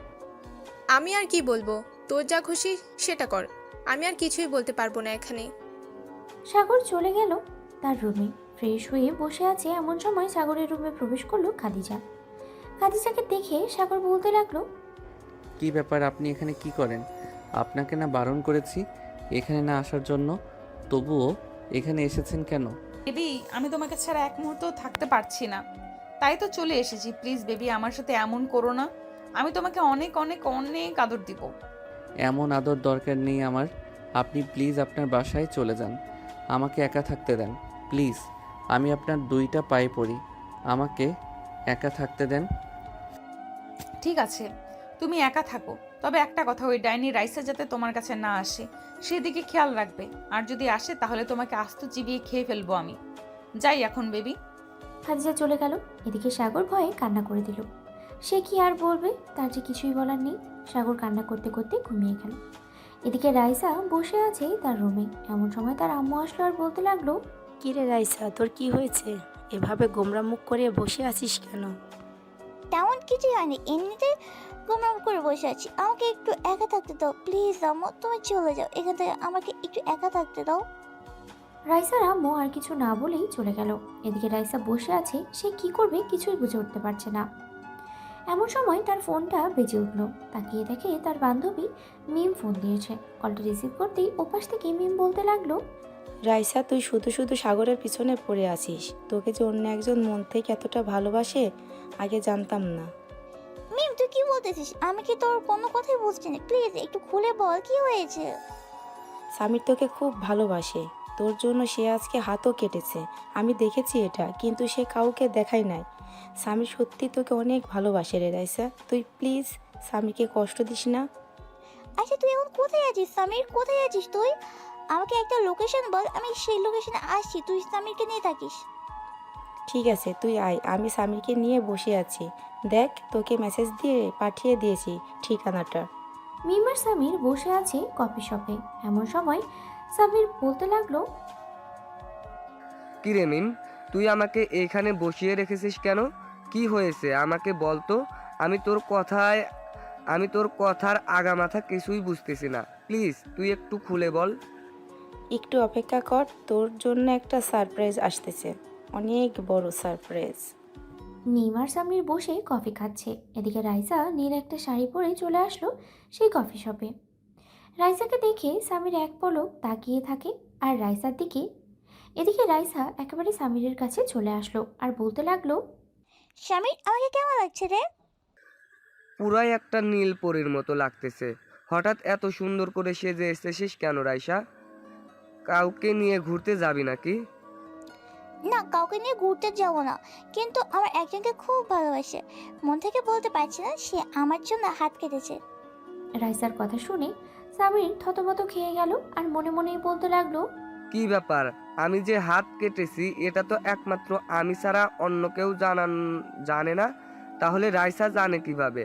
আমি আর কি বলবো, তোর যা খুশি সেটা কর, আমি আর কিছুই বলতে পারবো না এখানে। সাগর চলে গেল তার রুমে। ফ্রেশ হয়ে বসে আছে এমন সময় সাগরের রুমে প্রবেশ করলো খাদিজা। খাদিজাকে দেখে সাগর বলতে লাগলো, কি ব্যাপার, আপনি এখানে কি করেন? আপনাকে না বারণ করেছি এখানে না আসার জন্য, তবুও এখানে এসেছেন কেন? বেবি, আমি তোমাকে ছাড়া এক মুহূর্ত থাকতে পারছি না, তাই তো চলে এসেছি। প্লিজ বেবি, আমার সাথে এমন করো না, আমি তোমাকে অনেক অনেক অনেক আদর দিব। এমন আদর দরকার নেই আমার। আপনি প্লিজ আপনার বাসায় চলে যান, আমাকে একা থাকতে দেন প্লিজ। আমি আপনার 2টা পায়ে পড়ি, আমাকে একা থাকতে দেন। ঠিক আছে, তুমি একা থাকো, তবে একটা কথা, ওই ডাইনি রাইসা যাতে তোমার কাছে না আসে সেদিকে খেয়াল রাখবে। আর যদি আসে তাহলে তোমাকে আস্ত চিবিয়ে খেয়ে ফেলবো আমি। যাই এখন বেবি। খাদিজা চলে গেল। এদিকে সাগর ভয়ে কান্না করে দিল। সে কি আর বলবে, তার যে কিছুই বলার নেই। সাগর কান্না করতে করতে ঘুমিয়ে গেল। এদিকে রাইসা বসে আছে তার রুমে। এমন সময় তার আম্মু আসলো আর বলতে লাগলো, কিরে রাইসা, তোর কি হয়েছে? এভাবে গোমরা মুখ করে বসে আছিস কেন? তেমন কিছুই হয়নি, এমনিতে গোমরাম করে বসে আছি। আমাকে একটু একা থাকতে দাও প্লিজ আম্মু, তুমি চলে যাও এখান থেকে, আমাকে একটু একা থাকতে দাও। রাইসার আম্মু আর কিছু না বলেই চলে গেল। এদিকে রাইসা বসে আছে, সে কি করবে কিছুই বুঝে উঠতে পারছে না। এমন সময় তার ফোনটা বেজে উঠল। তাকিয়ে দেখে তার বান্ধবী মিম ফোন দিয়েছে। কলটা রিসিভ করতেই ওপাশ থেকে মিম বলতে লাগলো, রাইসা, তুই শুধু শুধু সাগরের পিছনে পড়ে আছিস। তোকে যে অন্য একজন মন থেকে এতটা ভালোবাসে আগে জানতাম না। মিম তুই কি বলতেছিস? আমি কি তোর কোনো কথাই বুঝছি না, প্লিজ একটু খুলে বল কি হয়েছে। সামির তোকে খুব ভালোবাসে, তোর জন্য সে আজকে হাতও কেটেছে। আমি দেখেছি এটা, কিন্তু সে কাউকে দেখায় নাই। সামির সত্যি তোকে অনেক ভালোবাসে রে রাইসা, তুই প্লিজ সামিকে কষ্ট দিস না। আচ্ছা তুই এখন কোথায় আছিস সামির, কোথায় আছিস তুই? আমাকে একটা লোকেশন বল, আমি সেই লোকেশনে আসছি, তুই সামিরকে নিয়ে থাকিস। ঠিক আছে, তুই আয়, আমি সামিরকে নিয়ে বসে আছি। দেখ, তোকে মেসেজ দিয়ে পাঠিয়ে দিয়েছি ঠিকানাটা। মিম আর সামির বসে আছে কফি শপে। এমন সময় সামির বলতে লাগলো, কি রে মিম, তুই আমাকে এইখানে বসিয়ে রেখেছিস কেন? কি হয়েছে আমাকে বলতো, আমি তোর কথার আগামাথা কিছুই বুঝতেছি না। প্লিজ তুই একটু খুলে বল। একটু অপেক্ষা কর, তোর জন্য একটা সারপ্রাইজ আসতেছে, অনেক বড় সারপ্রাইজ। মিম আর সামির বসে কফি খাচ্ছে। এদিকে রাইসা নীল একটা শাড়ি পরে চলে আসলো সেই কফি শপে। রাইসাকে দেখে সামির এক পলক তাকিয়ে থাকে আর রাইসার দিকে। এদিকে রাইসা একেবারে সামিরের কাছে চলে আসলো আর বলতে লাগলো, স্বামীর আমাকে কেমন লাগছে রে? পুরাই একটা নীল পরীর মতো লাগতেছে। হঠাৎ এত সুন্দর করে সেজে এসেছিস কেন রাইসা? কাউকে নিয়ে ঘুরতে যাবি নাকি? না, কাউকে নিয়ে ঘুরতে যাবো না, কিন্তু আমার একজনকে খুব ভালোবাসে। মন থেকে বলতে পারছি না, সে আমার জন্য হাত কেটেছে। রাইসার কথা শুনে সামির থতমত খেয়ে গেল আর মনে মনেই বলতে লাগলো, কি ব্যাপার? আমি যে হাত কেটেছি এটা তো একমাত্র আমি ছাড়া অন্য কেউ জানে না। তাহলে রাইসা জানে কিভাবে?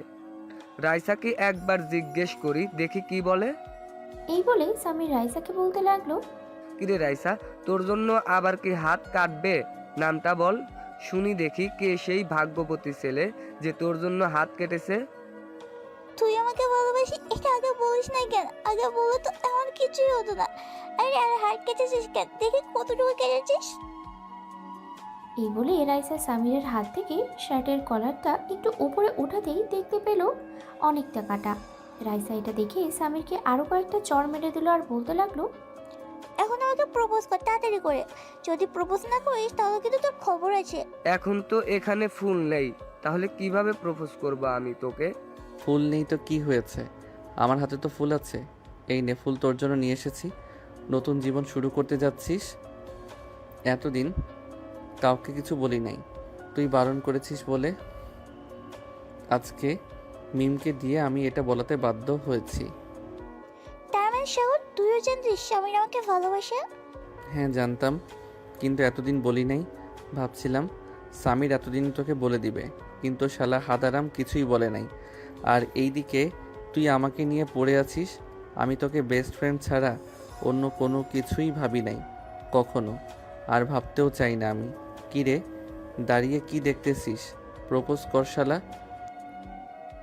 রাইসাকে একবার জিজ্ঞেস করি, দেখি কি বলে। এই বলে সামির রাইসাকে বলতে লাগলো, কিরে রাইসা, তোর জন্য আবার কি হাত কাটবে? নামটা বল, শুনি দেখি কে সেই ভাগ্যবতী ছেলে যে তোর জন্য হাত কেটেছে। তুই আমাকে ভালোবাসি এটা আগে বলিস নাই কেন? আগে বলো তো এমন কিছুই হতো না। আরে আরে, হাত কেটেছিস কেন? দেখি কতটুকু কেটেছিস। এই বলে রাইসা সামিরের হাত থেকে শার্টের কলারটা একটু উপরে ওঠাতেই দেখতে পেল অনেকটা কাটা। রাইসা এটা দেখে সামিরকে আরো কয়েকটা চড় মেরে দিল আর বলতে লাগলো, এখন আমাকে প্রপোজ কর তাড়াতাড়ি করে। যদি প্রপোজ না করিস তাহলে কিন্তু তোর খবর আছে। এখন তো এখানে ফুল নেই, তাহলে কিভাবে প্রপোজ করব আমি তোকে? ফুল নেই তো কি হয়েছে, আমার হাতে তো ফুল আছে। এই নে, ফুল তোর জন্য নিয়ে এসেছি। নতুন জীবন শুরু করতে যাচ্ছিস। এতদিন কাউকে কিছু বলি নাই, তুই বারণ করেছিস বলে আজকে মিমকে দিয়ে আমি এটা বলাতে বাধ্য হয়েছি। তার মানে সাগর, তুইও জানিস স্বামীর আমাকে ভালোবাসে? হ্যাঁ জানতাম, কিন্তু এতদিন বলি নাই। ভাবছিলাম সামির এতদিন তোকে বলে দিবে, কিন্তু শালা হাদারাম কিছুই বলে নাই। আর এইদিকে তুই আমাকে নিয়ে পড়ে আছিস। আমি তোকে বেস্ট ফ্রেন্ড ছাড়া অন্য কোনো কিছুই ভাবি নাই কখনো, আর ভাবতেও চাই না আমি। কি রে, দাঁড়িয়ে কি দেখতেছিস? প্রপোজ কর শালা।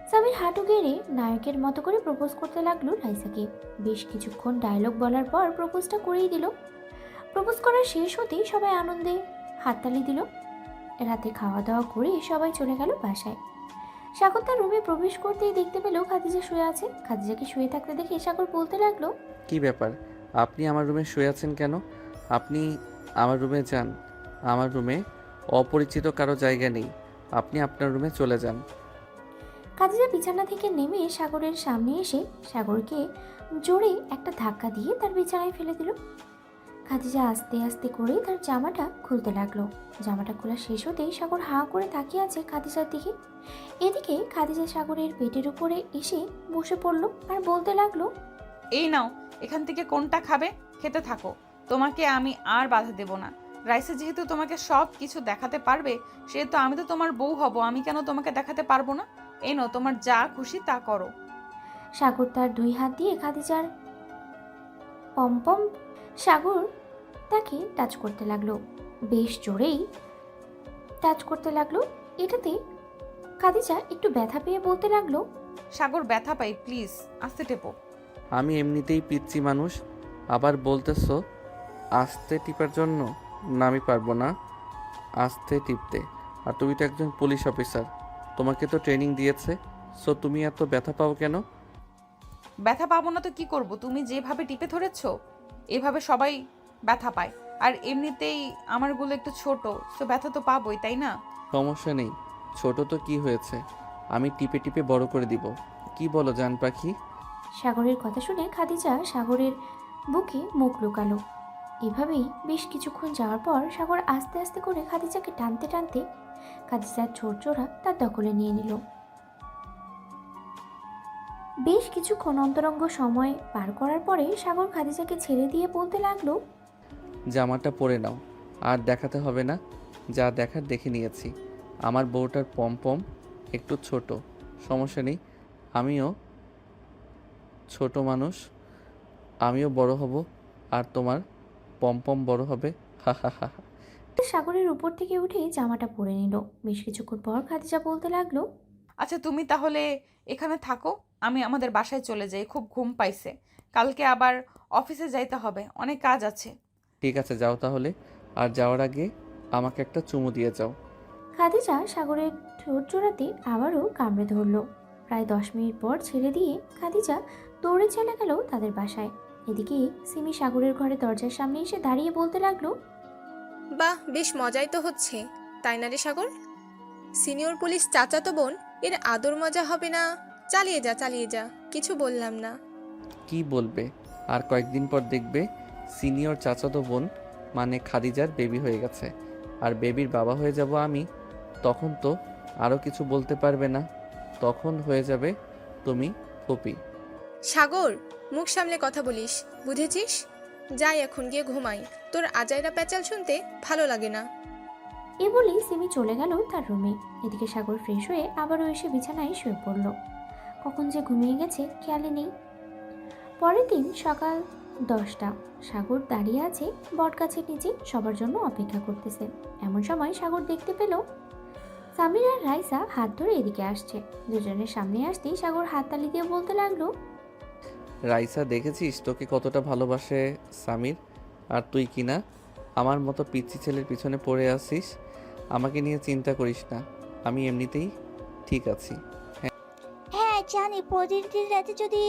সামির হাঁটু গেড়ে নায়কের মতো করে প্রপোজ করতে লাগলো রাইসাকে। বেশ কিছুক্ষণ ডায়লগ বলার পর প্রপোজটা করেই দিল। প্রপোজ করা শেষ হতেই সবাই আনন্দে হাততালি দিল। রাতে খাওয়া দাওয়া করে সবাই চলে গেল বাসায়। সাগর তার রুমে প্রবেশ করতেই দেখতে পেল খাদিজা শুয়ে আছে। খাদিজাকে শুয়ে থাকতে দেখে সাগর বলতে লাগলো, কি ব্যাপার, আপনি আমার রুমে শুয়ে আছেন কেন? আপনি আমার রুমে যান। আমার রুমে অপরিচিত কারো জায়গা নেই, আপনি আপনার রুমে চলে যান। খাদিজা বিছানা থেকে নেমে সাগরের সামনে এসে সাগরকে জোরে একটা ধাক্কা দিয়ে তার বিছানায় ফেলে দিল। খাদিজা আস্তে আস্তে করে তার জামাটা খুলতে লাগলো। জামাটা খোলা শেষ হতেই সাগর হাঁ করে তাকিয়ে আছে খাদিজার দিকে। এদিকে খাদিজা সাগরের পেটের উপরে এসে বসে পড়লো আর বলতে লাগলো, এই নাও, এখান থেকে কোনটা খাবে খেতে থাকো, তোমাকে আমি আর বাধা দেব না। রাইসা যেহেতু তোমাকে সব কিছু দেখাতে পারবে, সেহেতু আমি তো তোমার বউ হব, আমি কেন তোমাকে দেখাতে পারবো না? এই নাও, তোমার যা খুশি তা করো। সাগর তার দুই হাত দিয়ে খাদিজার পম্পম সাগর তাকে টাচ করতে লাগলো, বেশ জোরেই টাচ করতে লাগলো। এটাতে খাদিজা একটু ব্যথা পেয়ে বলতে লাগলো, সাগর ব্যথা পাই, প্লিজ আস্তে টেপো। আমি এমনিতেই পিচ্ছি মানুষ, আবার বলতেছো আস্তে টিপার জন্য? না, আমি পারবো না আস্তে টিপতে। আর তুমি তো একজন পুলিশ অফিসার, তোমাকে তো ট্রেনিং দিয়েছে, সো তুমি এত ব্যথা পাও কেন? ব্যথা পাবো না তো কি করব? তুমি যেভাবে টিপে ধরেছো এভাবে সবাই ব্যথা পায়, আর এমনিতেই আমারগুলো একটু ছোট, সো ব্যথা তো পাবোই, তাই না? সমস্যা নেই, ছোট তো কি হয়েছে, আমি টিপে টিপে বড় করে দিব। কি বলো জান পাখি? সাগরের কথা শুনে খাদিজা সাগরের বুকে মুখ লুকালো। এভাবেই বেশ কিছুক্ষণ যাওয়ার পর সাগর আস্তে আস্তে করে খাদিজাকে টানতে টানতে খাদিজার ছোট জোড়া তার দখলে নিয়ে নিল। বেশ কিছুক্ষণ অন্তরঙ্গ সময় পার করার পরে সাগর খাদিজাকে ছেড়ে দিয়ে বলতে লাগলো, জামাটা পরে নাও, আর দেখাতে হবে না, যা দেখার দেখে নিয়েছি। আমার বউটার পম একটু ছোট, সমস্যা নেই, আমিও ছোট মানুষ, আমিও বড় হব, আর তোমার পম বড় হবে। হা হা হা। সাগরের উপর থেকে উঠে জামাটা পরে নিল। বেশ কিছুক্ষণ পর খাদিজা বলতে লাগলো, আচ্ছা তুমি তাহলে এখানে থাকো, আমি আমাদের বাসায় চলে যাই, খুব ঘুম পাইছে। কালকে আবার অফিসে যাইতে হবে, অনেক কাজ আছে। ঠিক আছে যাও তাহলে, আর যাওয়ার আগে আমাকে একটা চুমু দিয়ে যাও। খাদিজা সাগরের ঠোঁট জোড়াতে আবারও কামড়ে ধরল। প্রায় 10 মিনিট পর ছেড়ে দিয়ে খাদিজা দৌড়ে চলে গেল তাদের বাসায়। এদিকে সিমি সাগরের ঘরে দরজার সামনে এসে দাঁড়িয়ে বলতে লাগলো, বাহ, বেশ মজাই তো হচ্ছে, তাই না রে সাগর? সিনিয়র পুলিশ চাচাতো বোন, এর আদর মজা হবে না? চালিয়ে যা চালিয়ে যা, কিছু বললাম না। কি বলবে? আর কয়েকদিন পর দেখবে সিনিয়র চাচাতো বোন মানে খাদিজার বেবি হয়ে গেছে, আর বেবির বাবা হয়ে যাব আমি। তখন তো আরও কিছু বলতে পারবে না, তখন হয়ে যাবে তুমি ফুপি। সাগর, মুখ সামলে কথা বলিস, বুঝেছিস? যাই এখন গিয়ে ঘুমাই, তোর আজাইরা প্যাচাল শুনতে ভালো লাগে না। এ বলেই সিমি চলে গেল তার রুমে। এদিকে সাগর ফ্রেশ হয়ে আবারও এসে বিছানায় শুয়ে পড়ল। কখন যে ঘুমিয়ে গেছে খেয়ালই নেই। পরের দিন সকাল 10টা। সাগর দাঁড়িয়ে আছে বটগাছের নিচে, সবার জন্য অপেক্ষা করতেছে। এমন সময় সাগর দেখতে পেল সামির আর রাইসা হাত ধরে এদিকে আসছে। দুজনের সামনে আসতেই সাগর হাততালি দিয়ে বলতে লাগলো, রাইসা, দেখেছিস তোকে কতটা ভালোবাসে সামির, আর তুই কিনা আমার মতো পিচ্চি ছেলের পিছনে পড়ে আসিস। আমাকে নিয়ে চিন্তা করিস না, আমি এমনিতেই ঠিক আছি। হ্যাঁ জানি, প্রতিদিন রাতে যদি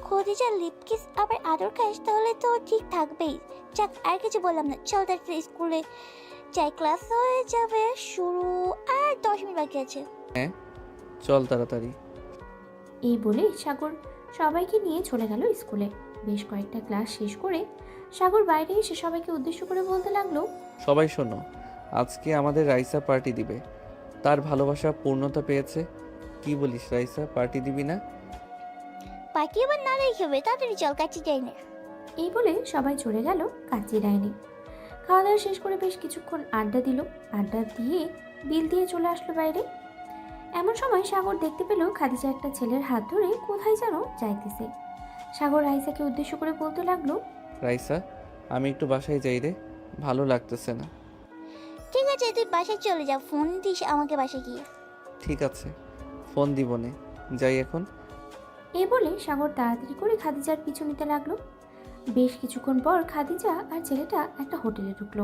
খদিজার লিপ কিস আবার আদর খাস তাহলে তো ঠিক থাকবেই। যাক, আর কিছু বললাম না, চল তাড়াতাড়ি স্কুলে যাই, ক্লাস হয়ে যাবে শুরু, আর 10 মিনিট বাকি আছে। হ্যাঁ চল তাড়াতাড়ি। এই বলে সাগর সবাইকে নিয়ে চলে গেল স্কুলে। বেশ কয়েকটা ক্লাস শেষ করে সাগর বাইরে এসে সবাইকে উদ্দেশ্য করে বলতে লাগলো, সবাই শোনো, আজকে আমাদের রাইসা পার্টি দিবে। তার ভালোবাসা পূর্ণতা পেয়েছে। কি বলিস রাইসা, পার্টি দিবি না? বাকি আবার না রেখে তাড়াতাড়ি চল, কাছে যাই না। এই বলে সবাই চলে গেল কাচ্চি ডাইনে। খাওয়া দাওয়া শেষ করে বেশ কিছুক্ষণ আড্ডা দিল। আড্ডা দিয়ে বিল দিয়ে চলে আসলো বাইরে। এমন সময় সাগর দেখতে পেল খাদিজা একটা ছেলের হাত ধরে কোথায় যেন যাইতেছে। সাগর রাইসাকে উদ্দেশ্য করে বলতে লাগলো, রাইসা, আমি একটু বাসায় যাই রে, ভালো লাগতেছে না। ঠিক আছে, তুই বাসায় চলে যা, ফোন দিস আমাকে বাসায় গিয়ে। ঠিক আছে, ফোন দিব নে, যাই এখন। এই বলে সাগর তাড়াতাড়ি করে খাদিজার পিছু নিতে লাগলো। বেশ কিছুক্ষণ পর খাদিজা আর ছেলেটা একটা হোটেলে ঢুকলো।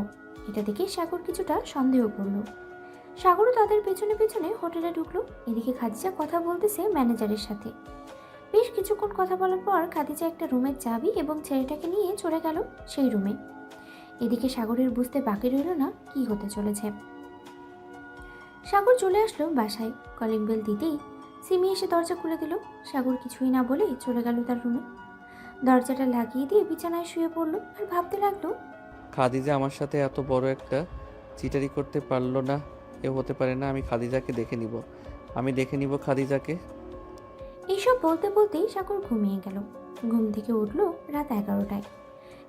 এটা দেখে সাগর কিছুটা সন্দেহ করলো। সাগরও তাদের পেছনে পেছনে হোটেলে ঢুকলো। এদিকে খাদিজা কথা বলতেছে ম্যানেজারের সাথে। বেশ কিছুক্ষণ কথা বলার পর খাদিজা একটা রুমের চাবি এবং ছেলেটাকে নিয়ে চলে গেল সেই রুমে। এদিকে সাগরের বুঝতে বাকি রইল না কি হতে চলেছে। সাগর চলে আসলো বাসায়। কলিং বেল দিতেই সিমি এসে দরজা খুলে দিল। সাগর কিছুই না বলেই চলে গেল তার রুমে। দরজাটা লাগিয়ে দিয়ে বিছানায় শুয়ে পড়লো আর ভাবতে লাগলো, খাদিজা আমার সাথে এত বড় একটা চিটারি করতে পারলো না, এ হতে পারে না। আমি খাদিজাকে দেখে নিব, আমি দেখে নিব খাদিজাকে। এইসব বলতে বলতেই সাগর ঘুমিয়ে গেল। ঘুম থেকে উঠলো রাত 11টায়।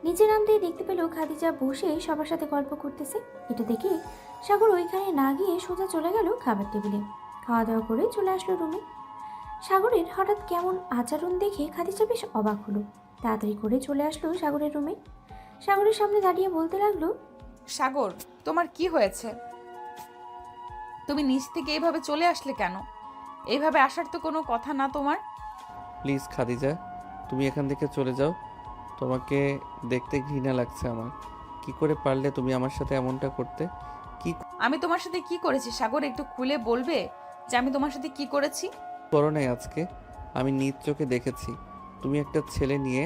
নিচে নামতেই দেখতে পেল খাদিজা বসে সবার সাথে গল্প করতেছে। এটা দেখে সাগর ওইখানে না গিয়ে সোজা চলে গেল খাবার টেবিলে। খাওয়া দাওয়া করে চলে আসলো রুমে। সাগরের হঠাৎ কেমন আচরণ দেখে খাদিজা বেশ অবাক হলো। তাড়াতাড়ি করে চলে আসলো সাগরের রুমে। সাগরের সামনে দাঁড়িয়ে বলতে লাগলো, সাগর, তোমার কি হয়েছে? তুমি নিচ থেকে এইভাবে চলে আসলে কেন? এইভাবে আসার তো কোনো কথা না তোমার। প্লিজ খাদিজা, তুমি এখান থেকে চলে যাও, তোমাকে দেখতে ঘৃণা লাগছে আমার। কি করে পারলে তুমি আমার সাথে এমনটা করতে? কি আমি তোমার সাথে কি করেছি সাগর, একটু খুলে বলবে যে আমি তোমার সাথে কি করেছি? করো নাই আজকে? আমি নিজ চোখে দেখেছি, তুমি একটা ছেলে নিয়ে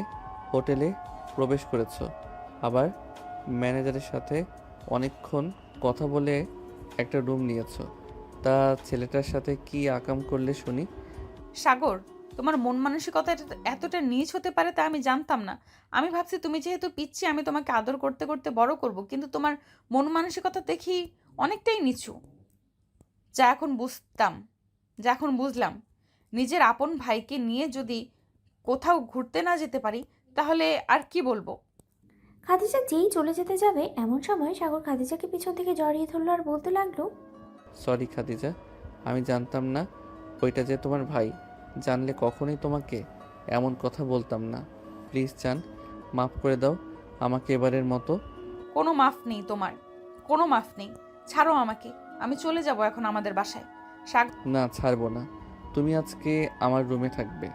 হোটেলে প্রবেশ করেছো, আবার ম্যানেজারের সাথে অনেকক্ষণ কথা বলে একটা রুম নিয়েছো। তা ছেলেটার সাথে কি আকাম করলে শুনি? সাগর, তোমার মন মানসিকতা এতটা নীচ হতে পারে তা আমি জানতাম না। আমি ভাবছি তুমি যেহেতু পিচ্ছি আমি তোমাকে আদর করতে করতে বড় করব, কিন্তু তোমার মন মানসিকতা দেখি অনেকটাই নিচু। যা এখন বুঝলাম, নিজের আপন ভাইকে নিয়ে যদি কোথাও ঘুরতে না যেতে পারি তাহলে আর কি বলবো। খাদিজা যেই চলে যেতে যাবে এমন সময় সাগর খাদিজাকে পিছন থেকে জড়িয়ে ধরলো আর বলতে লাগলো, সরি খাদিজা, আমি জানতাম না ওইটা যে তোমার ভাই। জানলে কখনোই তোমাকে এমন কথা বলতাম না। প্লিজ জান, মাফ করে দাও আমাকে এবারের মতো। কোনো মাফ নেই তোমার, কোনো মাফ নেই। ছাড়ো আমাকে, আমি চলে যাব এখন আমাদের বাসায়। না, ছাড়বো না। তুমি আজকে আমার রুমে থাকবে।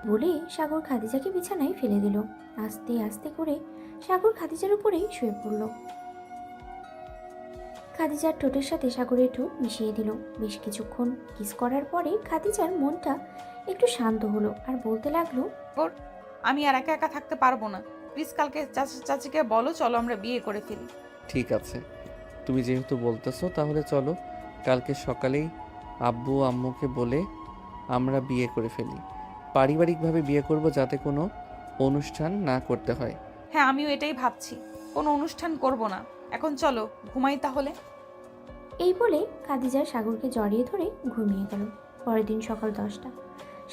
বলে সাগর খাদিজাকে বিছানায় ফেলে দিল। আস্তে আস্তে করে সাগর খাদিজার উপরেই শুয়ে পড়ল। খাদিজার ঠোঁটের সাথে সাগরের ঠোঁট মিশিয়ে দিল। বেশ কিছুক্ষণ কিস করার পরে খাদিজার মনটা একটু শান্ত হলো আর বলতে লাগলো, আমি আর একা একা থাকতে পারবো না। প্লিজ কালকে চাচিকে বলো, চলো আমরা বিয়ে করে ফেলি। ঠিক আছে, তুমি যেহেতু বলতেছো তাহলে চলো কালকে সকালেই আব্বু আম্মুকে বলে আমরা বিয়ে করে ফেলি। পারিবারিকভাবে বিয়ে করব, যাতে কোনো অনুষ্ঠান না করতে হয়। হ্যাঁ, আমিও এটাই ভাবছি, কোনো অনুষ্ঠান করব না। এখন চলো ঘুমাই তাহলে। এই বলে খাদিজা সাগরকে জড়িয়ে ধরে ঘুমিয়ে গেল। পরের দিন সকাল 10টা।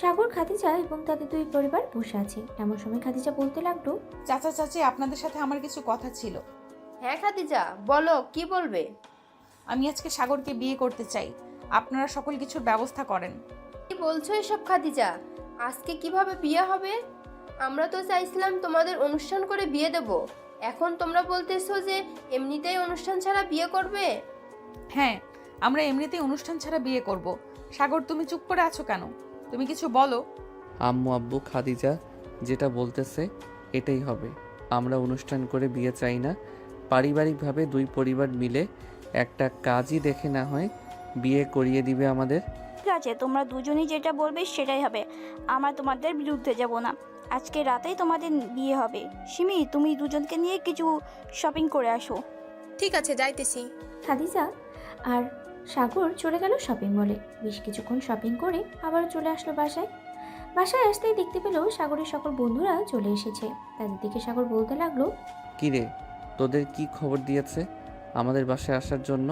সাগর, খাদিজা এবং তাদের দুই পরিবার বসে আছে। এমন সময় খাদিজা বলতে লাগলো, চাচা চাচি, আপনাদের সাথে আমার কিছু কথা ছিল। হ্যাঁ খাদিজা, বলো কি বলবে? আমি আজকে সাগরকে বিয়ে করতে চাই, আপনারা সকল কিছুর ব্যবস্থা করেন। কি বলছো এসব খাদিজা? আজকে কিভাবে বিয়ে হবে? আমরা তো চাইছিলাম তোমাদের অনুষ্ঠান করে বিয়ে দেব। এখন তোমরা বলতেছো যে এমনিতেই অনুষ্ঠান ছাড়া বিয়ে করবে? হ্যাঁ, আমরা এমনিতেই অনুষ্ঠান ছাড়া বিয়ে করব। সাগর, তুমি চুপ করে আছো কেন? তুমি কিছু বলো। আম্মু আব্বু খাদিজা যেটা বলতেছে এটাই হবে। আমরা অনুষ্ঠান করে বিয়ে চাই না। পারিবারিকভাবে দুই পরিবার মিলে একটা কাজই দেখে না হয় বিয়ে করিয়ে দিবে আমাদের। ঠিক আছে, তোমরা দুজনই যেটা বলবে সেটাই হবে। আমরা তোমাদের বিরুদ্ধে যাব না। আজকে রাতেই তোমাদের বিয়ে হবে। সিমি, তুমি দুজনকে নিয়ে কিছু শপিং করে আসো। ঠিক আছে, যাইতেছি। খাদিজা আর সাগর চলে গেল শপিং মলে। বেশ কিছুক্ষণ শপিং করে আবার চলে আসলো বাসায়। বাসায় আসতেই দেখতে পেল সাগরের সকল বন্ধুরা চলে এসেছে। তাদের দিকে সাগর বলতে লাগলো, কি রে, তোদের কি খবর দিয়েছে আমাদের বাসায় আসার জন্য?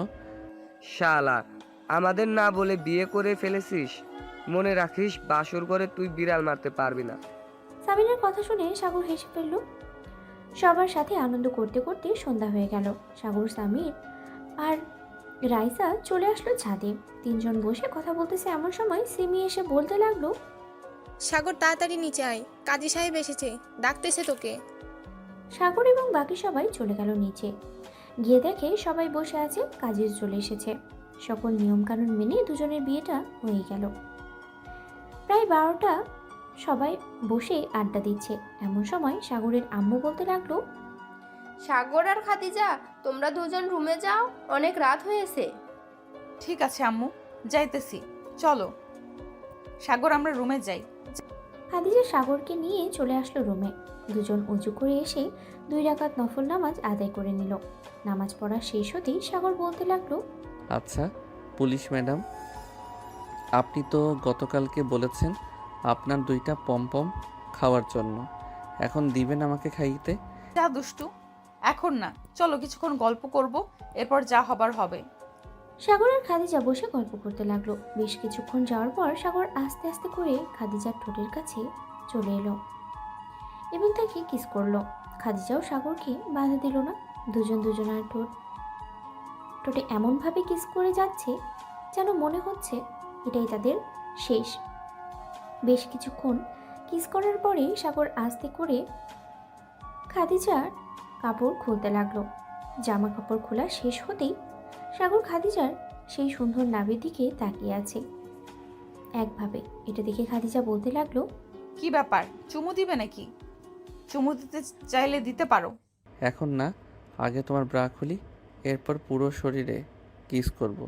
শালা, আমাদের না বলে বিয়ে করে ফেলেছিস। মনে রাখিস, বাসর করে তুই বিড়াল মারতে পারবি না। সাবিনার কথা শুনে সাগর হেসে ফেলল। সবার সাথে আনন্দ করতে করতে সন্ধ্যা হয়ে গেল। সাগর, সামির আর রাইসা চলে আসলো ছাদে। তিনজন বসে কথা বলতেছে। এমন সময় সিমি এসে বলতে লাগলো, সাগর, তাড়াতাড়ি নিচে আয়, কাজী সাহেব এসেছে, ডাকতেছে তোকে। সাগর এবং বাকি সবাই চলে গেল নিচে। গিয়ে দেখে সবাই বসে আছে, কাজের চলে এসেছে। সকল নিয়মকানুন মেনে দুজনের বিয়েটা হয়ে গেল। প্রায় 12টা, সবাই বসে আড্ডা দিচ্ছে। এমন সময় সাগরের আম্মু বলতে লাগলো, সাগর আর খাদিজা, তোমরা দুজন রুমে যাও, অনেক রাত হয়েছে। ঠিক আছে আম্মু, যাইতেছি, চলো। সাগর, আমরা রুমে যাই। খাদিজা সাগরকে নিয়ে চলে আসলো রুমে। দুজন উঁচু করে এসে 2 রাকাত নফল নামাজ আদায় করে নিল। নামাজ পড়া শেষ হতেই সাগর বলতে লাগলো, আচ্ছা পুলিশ ম্যাডাম, আপনি তো গতকালকে বলেছেন আপনার 2টা পমপম খাওয়ার জন্য। এখন দিবেন আমাকে খাইতে? যা দুষ্টু, এখন না, চলো কিছুক্ষণ গল্প করব, এরপর যা হবার হবে। সাগর আর খাদিজা বসে গল্প করতে লাগলো। বেশ কিছুক্ষণ যাওয়ার পর সাগর আস্তে আস্তে করে খাদিজার ঠোঁটের কাছে চলে এলো এবং তাকে কিস করলো। খাদিজাও সাগরকে বাধা দিল না। দুজন দুজনার ঠোঁটে এমনভাবে কিস করে যাচ্ছে যেন মনে হচ্ছে এটাই তাদের শেষ। বেশ কিছুক্ষণ কিস করার পরে সাগর আস্তে করে খাদিজার কাপড় খুলতে লাগলো। জামা কাপড় খোলা শেষ হতেই সাগর খাদিজার সেই সুন্দর নাভির দিকে তাকিয়ে আছে একভাবে। এটা দেখে খাদিজা বলতে লাগলো, কি ব্যাপার, চুমু দিবে নাকি? চুমু দিতে চাইলে দিতে পারো। এখন না, আগে তোমার ব্রা খুলি, এরপর পুরো শরীরে কিস করব।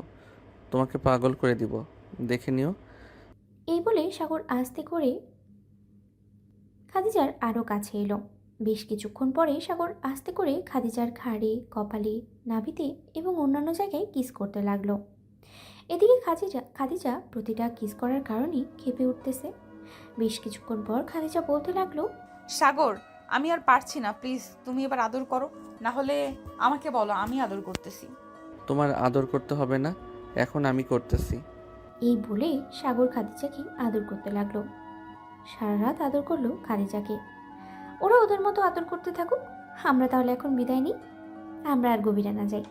তোমাকে পাগল করে দিব, দেখে নিও। এই বলে সাগর আস্তে করে খাদিজার আরও কাছে এলো। বেশ কিছুক্ষণ পরে সাগর আস্তে করে খাদিজার ঘাড়ে, কপালে, নাভিতে এবং অন্যান্য জায়গায় কিস করতে লাগলো। এদিকে খাদিজা প্রতিটা কিস করার কারণেই ক্ষেপে উঠতেছে। বেশ কিছুক্ষণ পর খাদিজা বলতে লাগলো, সাগর, আমি আর পারছি না, প্লিজ তুমি এবার আদর করো, না হলে আমাকে বলো, আমি আদর করতেছি। তোমার আদর করতে হবে না, এখন আমি করতেছি। এই বলে সাগর খাদিজাকে আদর করতে লাগলো। সারা রাত আদর করলো খাদিজাকে। ওরা ওদের মতো আদর করতে থাকুক, আমরা তাহলে এখন বিদায় নিই। আমরা আর গভীরে না যাই।